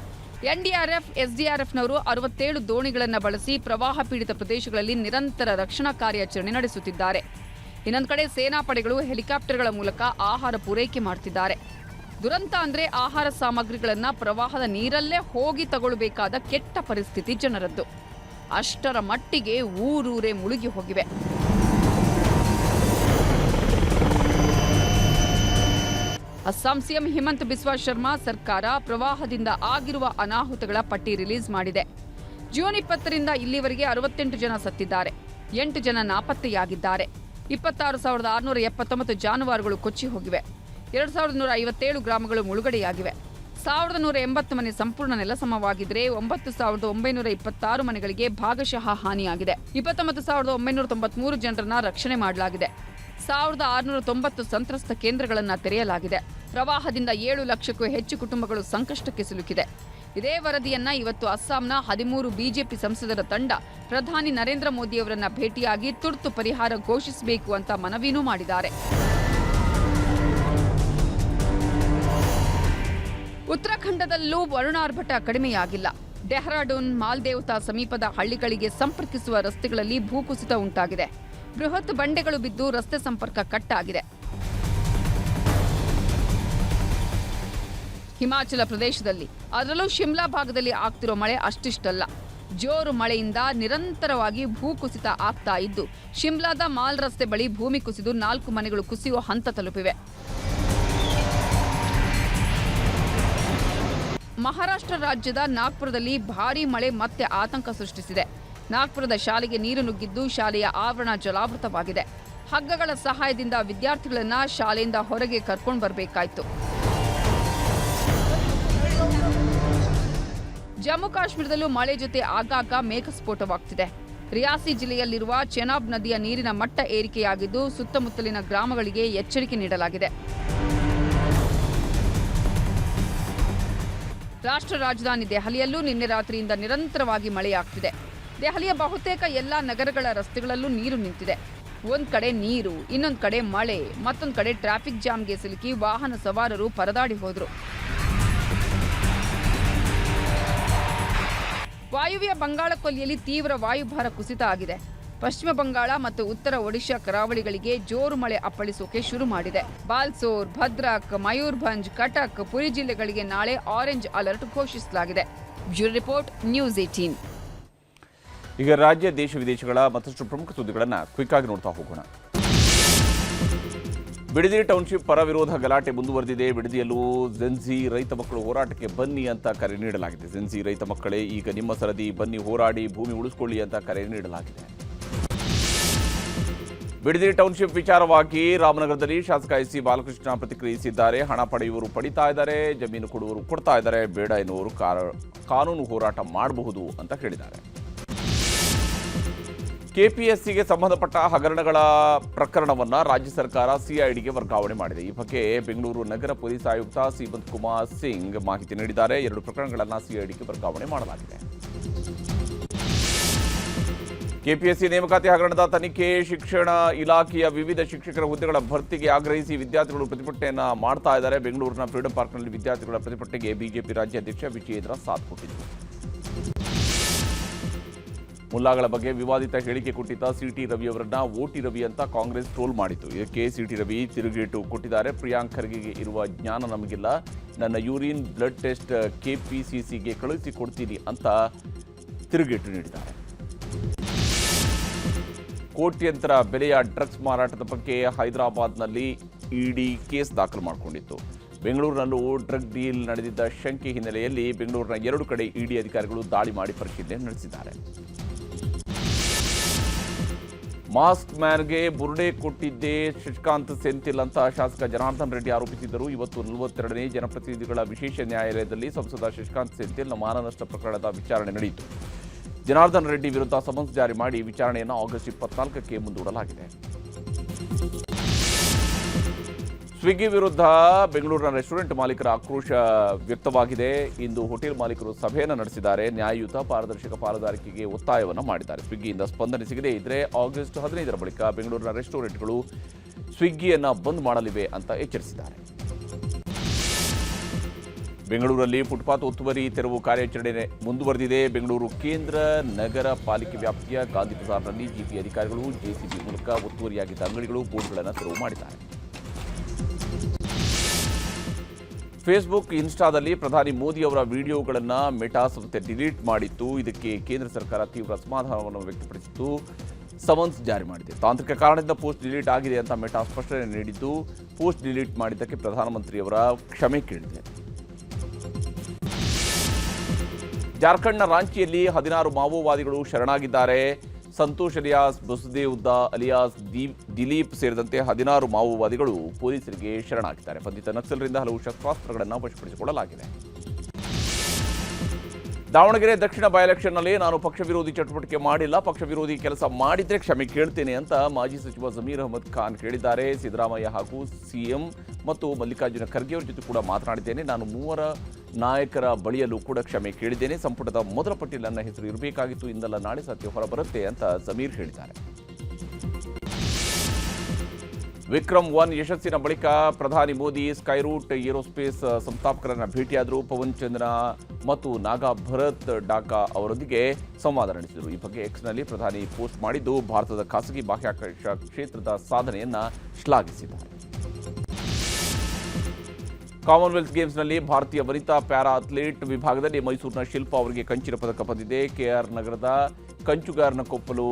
ಎನ್ಡಿಆರ್ಎಫ್, ಎಸ್ಡಿಆರ್ಎಫ್ನವರು 67 ದೋಣಿಗಳನ್ನು ಬಳಸಿ ಪ್ರವಾಹ ಪೀಡಿತ ಪ್ರದೇಶಗಳಲ್ಲಿ ನಿರಂತರ ರಕ್ಷಣಾ ಕಾರ್ಯಾಚರಣೆ ನಡೆಸುತ್ತಿದ್ದಾರೆ. ಇನ್ನೊಂದು ಕಡೆ ಸೇನಾ ಪಡೆಗಳು ಹೆಲಿಕಾಪ್ಟರ್ಗಳ ಮೂಲಕ ಆಹಾರ ಪೂರೈಕೆ ಮಾಡುತ್ತಿದ್ದಾರೆ. ದುರಂತ ಅಂದ್ರೆ ಆಹಾರ ಸಾಮಗ್ರಿಗಳನ್ನ ಪ್ರವಾಹದ ನೀರಲ್ಲೇ ಹೋಗಿ ತಗೊಳ್ಳಬೇಕಾದ ಕೆಟ್ಟ ಪರಿಸ್ಥಿತಿ ಜನರದ್ದು. ಅಷ್ಟರ ಮಟ್ಟಿಗೆ ಊರೂರೇ ಮುಳುಗಿ ಹೋಗಿವೆ. ಅಸ್ಸಾಂ ಸಿಎಂ ಹಿಮಂತ ಬಿಸ್ವಾ ಶರ್ಮಾ ಸರ್ಕಾರ ಪ್ರವಾಹದಿಂದ ಆಗಿರುವ ಅನಾಹುತಗಳ ಪಟ್ಟಿ ರಿಲೀಸ್ ಮಾಡಿದೆ. ಜೂನ್ 20ರಿಂದ ಇಲ್ಲಿವರೆಗೆ 68 ಜನ ಸತ್ತಿದ್ದಾರೆ. 8 ಜನ ನಾಪತ್ತೆಯಾಗಿದ್ದಾರೆ. 26,679 ಜಾನುವಾರುಗಳು ಕೊಚ್ಚಿ ಹೋಗಿವೆ. 2,157 ಗ್ರಾಮಗಳು ಮುಳುಗಡೆಯಾಗಿವೆ. 1,180 ಮನೆ ಸಂಪೂರ್ಣ ನೆಲಸಮವಾಗಿದ್ದರೆ 9,926 ಮನೆಗಳಿಗೆ ಭಾಗಶಃ ಹಾನಿಯಾಗಿದೆ. 29,993 ಜನರನ್ನ ರಕ್ಷಣೆ ಮಾಡಲಾಗಿದೆ. 1,690 ಸಂತ್ರಸ್ತ ಕೇಂದ್ರಗಳನ್ನು ತೆರೆಯಲಾಗಿದೆ. ಪ್ರವಾಹದಿಂದ 7 ಲಕ್ಷಕ್ಕೂ ಹೆಚ್ಚು ಕುಟುಂಬಗಳು ಸಂಕಷ್ಟಕ್ಕೆ ಸಿಲುಕಿದೆ. ಇದೇ ವರದಿಯನ್ನ ಇವತ್ತು ಅಸ್ಸಾಂನ 13 ಬಿಜೆಪಿ ಸಂಸದರ ತಂಡ ಪ್ರಧಾನಿ ನರೇಂದ್ರ ಮೋದಿಯವರನ್ನ ಭೇಟಿಯಾಗಿ ತುರ್ತು ಪರಿಹಾರ ಘೋಷಿಸಬೇಕು ಅಂತ ಮನವಿನೂ ಮಾಡಿದ್ದಾರೆ. ಉತ್ತರಾಖಂಡದಲ್ಲೂ ವರುಣಾರ್ಭಟ ಕಡಿಮೆಯಾಗಿಲ್ಲ. ಡೆಹ್ರಾಡೂನ್, ಮಾಲ್ದೇವ್ತಾ ಸಮೀಪದ ಹಳ್ಳಿಗಳಿಗೆ ಸಂಪರ್ಕಿಸುವ ರಸ್ತೆಗಳಲ್ಲಿ ಭೂಕುಸಿತ ಉಂಟಾಗಿದೆ. ಬೃಹತ್ ಬಂಡೆಗಳು ಬಿದ್ದು ರಸ್ತೆ ಸಂಪರ್ಕ ಕಟ್ಟಾಗಿದೆ. ಹಿಮಾಚಲ ಪ್ರದೇಶದಲ್ಲಿ, ಅದರಲ್ಲೂ ಶಿಮ್ಲಾ ಭಾಗದಲ್ಲಿ ಆಗ್ತಿರೋ ಮಳೆ ಅಷ್ಟಿಷ್ಟಲ್ಲ. ಜೋರು ಮಳೆಯಿಂದ ನಿರಂತರವಾಗಿ ಭೂಕುಸಿತ ಆಗ್ತಾ ಇದ್ದು, ಶಿಮ್ಲಾದ ಮಾಲ್ ರಸ್ತೆ ಬಳಿ ಭೂಮಿ ಕುಸಿದು 4 ಮನೆಗಳು ಕುಸಿಯುವ ಹಂತ ತಲುಪಿವೆ. ಮಹಾರಾಷ್ಟ್ರ ರಾಜ್ಯದ ನಾಗ್ಪುರದಲ್ಲಿ ಭಾರೀ ಮಳೆ ಮತ್ತೆ ಆತಂಕ ಸೃಷ್ಟಿಸಿದೆ. ನಾಗ್ಪುರದ ಶಾಲೆಗೆ ನೀರು ನುಗ್ಗಿದ್ದು ಶಾಲೆಯ ಆವರಣ ಜಲಾವೃತವಾಗಿದೆ. ಹಗ್ಗಗಳ ಸಹಾಯದಿಂದ ವಿದ್ಯಾರ್ಥಿಗಳನ್ನ ಶಾಲೆಯಿಂದ ಹೊರಗೆ ಕರ್ಕೊಂಡು ಬರಬೇಕಾಯಿತು. ಜಮ್ಮು ಕಾಶ್ಮೀರದಲ್ಲೂ ಮಳೆ ಜೊತೆ ಆಗಾಗ ಮೇಘಸ್ಫೋಟವಾಗ್ತಿದೆ. ರಿಯಾಸಿ ಜಿಲ್ಲೆಯಲ್ಲಿರುವ ಚೆನಾಬ್ ನದಿಯ ನೀರಿನ ಮಟ್ಟ ಏರಿಕೆಯಾಗಿದ್ದು ಸುತ್ತಮುತ್ತಲಿನ ಗ್ರಾಮಗಳಿಗೆ ಎಚ್ಚರಿಕೆ ನೀಡಲಾಗಿದೆ. ರಾಷ್ಟ್ರ ರಾಜಧಾನಿ ದೆಹಲಿಯಲ್ಲೂ ನಿನ್ನೆ ರಾತ್ರಿಯಿಂದ ನಿರಂತರವಾಗಿ ಮಳೆಯಾಗ್ತಿದೆ. ದೆಹಲಿಯ ಬಹುತೇಕ ಎಲ್ಲಾ ನಗರಗಳ ರಸ್ತೆಗಳಲ್ಲೂ ನೀರು ನಿಂತಿದೆ. ಒಂದ್ ಕಡೆ ನೀರು, ಇನ್ನೊಂದು ಕಡೆ ಮಳೆ, ಮತ್ತೊಂದು ಕಡೆ ಟ್ರಾಫಿಕ್ ಜಾಮ್ಗೆ ಸಿಲುಕಿ ವಾಹನ ಸವಾರರು ಪರದಾಡಿ ಹೋದ್ರು. ವಾಯುವ್ಯ ಬಂಗಾಳಕೊಲ್ಲಿಯಲ್ಲಿ ತೀವ್ರ ವಾಯುಭಾರ ಕುಸಿತ ಆಗಿದೆ. ಪಶ್ಚಿಮ ಬಂಗಾಳ ಮತ್ತು ಉತ್ತರ ಒಡಿಶಾ ಕರಾವಳಿಗಳಿಗೆ ಜೋರು ಮಳೆ ಅಪ್ಪಳಿಸೋಕೆ ಶುರು ಮಾಡಿದೆ. ಬಾಲ್ಸೋರ್, ಭದ್ರಕ್, ಮಯೂರ್ಭಂಜ್, ಕಟಕ್, ಪುರಿ ಜಿಲ್ಲೆಗಳಿಗೆ ನಾಳೆ ಆರೆಂಜ್ ಅಲರ್ಟ್ ಘೋಷಿಸಲಾಗಿದೆ. Bureau report, news 18. ಈಗ ರಾಜ್ಯ ದೇಶ ವಿದೇಶಗಳ ಮತ್ತಷ್ಟು ಪ್ರಮುಖ ಸುದ್ದಿಗಳನ್ನು ಕ್ವಿಕ್ ಆಗಿ ನೋಡ್ತಾ ಹೋಗೋಣ. ಬಿಡದಿ ಟೌನ್ಶಿಪ್ ಪರ ವಿರೋಧ ಗಲಾಟೆ ಮುಂದುವರೆದಿದೆ. ಬಿಡದಿಯಲ್ಲೂ ಜೆನ್ಜಿ ರೈತ ಮಕ್ಕಳು ಹೋರಾಟಕ್ಕೆ ಬನ್ನಿ ಅಂತ ಕರೆ ನೀಡಲಾಗಿದೆ. ಜೆನ್ಜಿ ರೈತ ಮಕ್ಕಳೇ, ಈಗ ನಿಮ್ಮ ಸರದಿ, ಬನ್ನಿ ಹೋರಾಡಿ ಭೂಮಿ ಉಳಿಸಿಕೊಳ್ಳಿ ಅಂತ ಕರೆ ನೀಡಲಾಗಿದೆ. ಬಿಡದಿ ಟೌನ್ಶಿಪ್ ವಿಚಾರವಾಗಿ ರಾಮನಗರದಲ್ಲಿ ಶಾಸಕ ಎಸ್ ಸಿ ಬಾಲಕೃಷ್ಣ ಪ್ರತಿಕ್ರಿಯಿಸಿದ್ದಾರೆ. ಹಣ ಪಡೆಯುವವರು ಪಡಿತಾ ಇದ್ದಾರೆ, ಜಮೀನು ಕೊಡುವವರು ಕೊಡ್ತಾ ಇದ್ದಾರೆ, ಬೇಡ ಎನ್ನುವರು ಕಾನೂನು ಹೋರಾಟ ಮಾಡಬಹುದು ಅಂತ ಹೇಳಿದ್ದಾರೆ. ಕೆಪಿಎಸ್ಸಿಗೆ ಸಂಬಂಧಪಟ್ಟ ಹಗರಣಗಳ ಪ್ರಕರಣವನ್ನು ರಾಜ್ಯ ಸರ್ಕಾರ ಸಿಐಡಿಗೆ ವರ್ಗಾವಣೆ ಮಾಡಿದೆ. ಈ ಬಗ್ಗೆ ಬೆಂಗಳೂರು ನಗರ ಪೊಲೀಸ್ ಆಯುಕ್ತ ಸೀಮಂತ್ ಕುಮಾರ್ ಸಿಂಗ್ ಮಾಹಿತಿ ನೀಡಿದ್ದಾರೆ. 2 ಪ್ರಕರಣಗಳನ್ನು ಸಿಐಡಿಗೆ ವರ್ಗಾವಣೆ ಮಾಡಲಾಗಿದೆ. ಕೆಪಿಎಸ್ಸಿ ನೇಮಕಾತಿ ಹಗರಣದ ತನಿಖೆ, ಶಿಕ್ಷಣ ಇಲಾಖೆಯ ವಿವಿಧ ಶಿಕ್ಷಕರ ಹುದ್ದೆಗಳ ಭರ್ತಿಗೆ ಆಗ್ರಹಿಸಿ ವಿದ್ಯಾರ್ಥಿಗಳು ಪ್ರತಿಭಟನೆಯನ್ನ ಮಾಡ್ತಾ ಇದ್ದಾರೆ. ಬೆಂಗಳೂರಿನ ಫ್ರೀಡಂ ಪಾರ್ಕ್ನಲ್ಲಿ ವಿದ್ಯಾರ್ಥಿಗಳ ಪ್ರತಿಭಟನೆಗೆ ಬಿಜೆಪಿ ರಾಜ್ಯಾಧ್ಯಕ್ಷ ವಿಜಯೇಂದ್ರ ಸಾಥ್ ಕೊಟ್ಟಿದ್ದರು. ಮುಲ್ಲಾಗಳ ಬಗ್ಗೆ ವಿವಾದಿತ ಹೇಳಿಕೆ ಕೊಟ್ಟಿದ್ದ ಸಿಟಿ ರವಿ ಅವರನ್ನ ಓಟಿ ರವಿ ಅಂತ ಕಾಂಗ್ರೆಸ್ ಟ್ರೋಲ್ ಮಾಡಿತು. ಇದಕ್ಕೆ ಸಿಟಿ ರವಿ ತಿರುಗೇಟು ಕೊಟ್ಟಿದ್ದಾರೆ. ಪ್ರಿಯಾಂಕ್ ಖರ್ಗೆಗೆ ಇರುವ ಜ್ಞಾನ ನಮಗಿಲ್ಲ, ನನ್ನ ಯೂರಿನ್ ಬ್ಲಡ್ ಟೆಸ್ಟ್ ಕೆಪಿಸಿಸಿಗೆ ಕಳುಹಿಸಿಕೊಡ್ತೀನಿ ಅಂತ ತಿರುಗೇಟು ನೀಡಿದ್ದಾರೆ. ಕೋಟ್ಯಂತರ ಬೆಲೆಯ ಡ್ರಗ್ಸ್ ಮಾರಾಟದ ಬಗ್ಗೆ ಹೈದರಾಬಾದ್ನಲ್ಲಿ ಇಡಿ ಕೇಸ್ ದಾಖಲು ಮಾಡಿಕೊಂಡಿತ್ತು. ಬೆಂಗಳೂರಿನಲ್ಲೂ ಡ್ರಗ್ ಡೀಲ್ ನಡೆದಿದ್ದ ಶಂಕೆ ಹಿನ್ನೆಲೆಯಲ್ಲಿ ಬೆಂಗಳೂರಿನ 2 ಕಡೆ ಇಡಿ ಅಧಿಕಾರಿಗಳು ದಾಳಿ ಮಾಡಿ ಪರಿಶೀಲನೆ ನಡೆಸಿದ್ದಾರೆ. ಮಾಸ್ಕ್ ಮ್ಯಾನ್ಗೆ ಬುರುಡೆ ಕೊಟ್ಟಿದ್ದೇ ಶಶಿಕಾಂತ್ ಸೆಂಥಿಲ್ ಅಂತ ಶಾಸಕ ಜನಾರ್ದನ್ ರೆಡ್ಡಿ ಆರೋಪಿಸಿದ್ದರು. ಇವತ್ತು 42ನೇ ಜನಪ್ರತಿನಿಧಿಗಳ ವಿಶೇಷ ನ್ಯಾಯಾಲಯದಲ್ಲಿ ಸಂಸದ ಶಶಿಕಾಂತ್ ಸೆಂಥಿಲ್ನ ಮಾನನಷ್ಟ ಪ್ರಕರಣದ ವಿಚಾರಣೆ ನಡೆಯಿತು. ಜನಾರ್ದನ್ ರೆಡ್ಡಿ ವಿರುದ್ಧ ಸಮನ್ಸ್ ಜಾರಿ ಮಾಡಿ ವಿಚಾರಣೆಯನ್ನು ಆಗಸ್ಟ್ 24ಕ್ಕೆ ಮುಂದೂಡಲಾಗಿದೆ. ಸ್ವಿಗ್ಗಿ ವಿರುದ್ಧ ಬೆಂಗಳೂರಿನ ರೆಸ್ಟೋರೆಂಟ್ ಮಾಲೀಕರ ಆಕ್ರೋಶ ವ್ಯಕ್ತವಾಗಿದೆ. ಇಂದು ಹೋಟೆಲ್ ಮಾಲೀಕರು ಸಭೆಯನ್ನು ನಡೆಸಿದ್ದಾರೆ. ನ್ಯಾಯಯುತ ಪಾರದರ್ಶಕ ಪಾಲುದಾರಿಕೆಗೆ ಒತ್ತಾಯವನ್ನು ಮಾಡಿದ್ದಾರೆ. ಸ್ವಿಗ್ಗಿಯಿಂದ ಸ್ಪಂದನೆ ಸಿಗದೇ ಇದ್ದರೆ ಆಗಸ್ಟ್ 15ರ ಬಳಿಕ ಬೆಂಗಳೂರಿನ ರೆಸ್ಟೋರೆಂಟ್ಗಳು ಸ್ವಿಗ್ಗಿಯನ್ನು ಬಂದ್ ಮಾಡಲಿವೆ ಅಂತ ಎಚ್ಚರಿಸಿದ್ದಾರೆ. ಬೆಂಗಳೂರಲ್ಲಿ ಫುಟ್ಪಾತ್ ಒತ್ತುವರಿ ತೆರವು ಕಾರ್ಯಾಚರಣೆ ಮುಂದುವರೆದಿದೆ. ಬೆಂಗಳೂರು ಕೇಂದ್ರ ನಗರ ಪಾಲಿಕೆ ವ್ಯಾಪ್ತಿಯ ಗಾಂಧಿ ಬಜಾರ್ನಲ್ಲಿ ಜಿಪಿ ಅಧಿಕಾರಿಗಳು ಜೆಸಿಬಿ ಮೂಲಕ ಒತ್ತುವರಿಯಾಗಿದ್ದ ಅಂಗಡಿಗಳು, ಬೋರ್ಡ್ಗಳನ್ನು ತೆರವು ಮಾಡಿದ್ದಾರೆ. ಫೇಸ್ಬುಕ್, ಇನ್ಸ್ಟಾದಲ್ಲಿ ಪ್ರಧಾನಿ ಮೋದಿ ಅವರ ವಿಡಿಯೋಗಳನ್ನು ಮೆಟಾ ಸಂಸ್ಥೆ ಡಿಲೀಟ್ ಮಾಡಿತ್ತು. ಇದಕ್ಕೆ ಕೇಂದ್ರ ಸರ್ಕಾರ ತೀವ್ರ ಅಸಮಾಧಾನವನ್ನು ವ್ಯಕ್ತಪಡಿಸಿದ್ದು ಸಮನ್ಸ್ ಜಾರಿ ಮಾಡಿದೆ. ತಾಂತ್ರಿಕ ಕಾರಣದಿಂದ ಪೋಸ್ಟ್ ಡಿಲೀಟ್ ಆಗಿದೆ ಅಂತ ಮೆಟಾ ಸ್ಪಷ್ಟನೆ ನೀಡಿದ್ದು, ಪೋಸ್ಟ್ ಡಿಲೀಟ್ ಮಾಡಿದ್ದಕ್ಕೆ ಪ್ರಧಾನಮಂತ್ರಿಯವರ ಕ್ಷಮೆ ಕೇಳಿದೆ. ಜಾರ್ಖಂಡ್ನ ರಾಂಚಿಯಲ್ಲಿ 16 ಮಾವೋವಾದಿಗಳು ಶರಣಾಗಿದ್ದಾರೆ. ಸಂತೋಷ್ ಅಲಿಯಾಸ್ ಬಸುದೇವುದ್ದಾ ಅಲಿಯಾಸ್ ದಿಲೀಪ್ ಸೇರಿದಂತೆ 16 ಮಾವೋವಾದಿಗಳು ಪೊಲೀಸರಿಗೆ ಶರಣಾಗಿದ್ದಾರೆ. ಬಂಧಿತ ನಕ್ಸಲರಿಂದ ಹಲವು ಶಸ್ತ್ರಾಸ್ತ್ರಗಳನ್ನು ವಶಪಡಿಸಿಕೊಳ್ಳಲಾಗಿದೆ. ದಾವಣಗೆರೆ ದಕ್ಷಿಣ ಬೈ ಎಲೆಕ್ಷನ್ನಲ್ಲಿ ನಾನು ಪಕ್ಷ ವಿರೋಧಿ ಚಟುವಟಿಕೆ ಮಾಡಿಲ್ಲ, ಪಕ್ಷ ವಿರೋಧಿ ಕೆಲಸ ಮಾಡಿದ್ರೆ ಕ್ಷಮೆ ಕೇಳ್ತೇನೆ ಅಂತ ಮಾಜಿ ಸಚಿವ ಜಮೀರ್ ಅಹಮದ್ ಖಾನ್ ಹೇಳಿದ್ದಾರೆ. ಸಿದ್ದರಾಮಯ್ಯ ಹಾಗೂ ಸಿಎಂ ಮತ್ತು ಮಲ್ಲಿಕಾರ್ಜುನ ಖರ್ಗೆ ಅವರ ಜೊತೆ ಕೂಡ ಮಾತನಾಡಿದ್ದೇನೆ. ನಾನು 3 ನಾಯಕರ ಬಳಿಯಲ್ಲೂ ಕೂಡ ಕ್ಷಮೆ ಕೇಳಿದ್ದೇನೆ. ಸಂಪುಟದ ಮೊದಲ ಪಟ್ಟಿಯಲ್ಲಿ ನನ್ನ ಹೆಸರು ಇರಬೇಕಾಗಿತ್ತು, ಇಂದಲ್ಲ ನಾಳೆ ಸತ್ಯ ಹೊರಬರುತ್ತೆ ಅಂತ ಜಮೀರ್ ಹೇಳಿದ್ದಾರೆ. ವಿಕ್ರಮ್ 1 ಯಶಸ್ಸಿನ ಬಳಿಕ ಪ್ರಧಾನಿ ಮೋದಿ ಸ್ಕೈರೂಟ್ ಏರೋಸ್ಪೇಸ್ ಸಂಸ್ಥಾಪಕರನ್ನ ಭೇಟಿಯಾದರು. ಪವನ್ ಚಂದ್ರ ಮತ್ತು ನಾಗಾ ಭರತ್ ಡಾಕಾ ಅವರೊಂದಿಗೆ ಸಂವಾದ ನಡೆಸಿದರು. ಈ ಬಗ್ಗೆ ಎಕ್ಸ್ನಲ್ಲಿ ಪ್ರಧಾನಿ ಪೋಸ್ಟ್ ಮಾಡಿದ್ದು ಭಾರತದ ಖಾಸಗಿ ಬಾಹ್ಯಾಕಾಶ ಕ್ಷೇತ್ರದ ಸಾಧನೆಯನ್ನ ಶ್ಲಾಘಿಸಿದ್ದಾರೆ. ಕಾಮನ್ವೆಲ್ತ್ ಗೇಮ್ಸ್ನಲ್ಲಿ ಭಾರತೀಯ ವನಿತಾ ಪ್ಯಾರಾ ಅಥ್ಲೀಟ್ ವಿಭಾಗದಲ್ಲಿ ಮೈಸೂರಿನ ಶಿಲ್ಪಾ ಅವರಿಗೆ ಕಂಚಿನ ಪದಕ ಬಂದಿದೆ. ಕೆಆರ್ ನಗರದ ಕಂಚುಗಾರನ ಕೊಪ್ಪಲು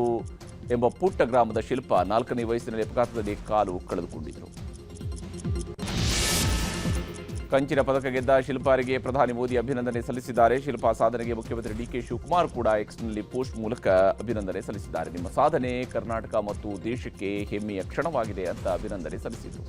ಎಂಬ ಪುಟ್ಟ ಗ್ರಾಮದ ಶಿಲ್ಪಾ 4ನೇ ವಯಸ್ಸಿನಲ್ಲಿ ಅಪಘಾತದಲ್ಲಿ ಕಾಲು ಕಳೆದುಕೊಂಡಿದ್ದರು. ಕಂಚಿನ ಪದಕ ಗೆದ್ದ ಶಿಲ್ಪಾರಿಗೆ ಪ್ರಧಾನಿ ಮೋದಿ ಅಭಿನಂದನೆ ಸಲ್ಲಿಸಿದ್ದಾರೆ. ಶಿಲ್ಪಾ ಸಾಧನೆಗೆ ಮುಖ್ಯಮಂತ್ರಿ ಡಿಕೆ ಶಿವಕುಮಾರ್ ಕೂಡ ಎಕ್ಸ್ನಲ್ಲಿ ಪೋಸ್ಟ್ ಮೂಲಕ ಅಭಿನಂದನೆ ಸಲ್ಲಿಸಿದ್ದಾರೆ. ನಿಮ್ಮ ಸಾಧನೆ ಕರ್ನಾಟಕ ಮತ್ತು ದೇಶಕ್ಕೆ ಹೆಮ್ಮೆಯ ಕ್ಷಣವಾಗಿದೆ ಅಂತ ಅಭಿನಂದನೆ ಸಲ್ಲಿಸಿದರು.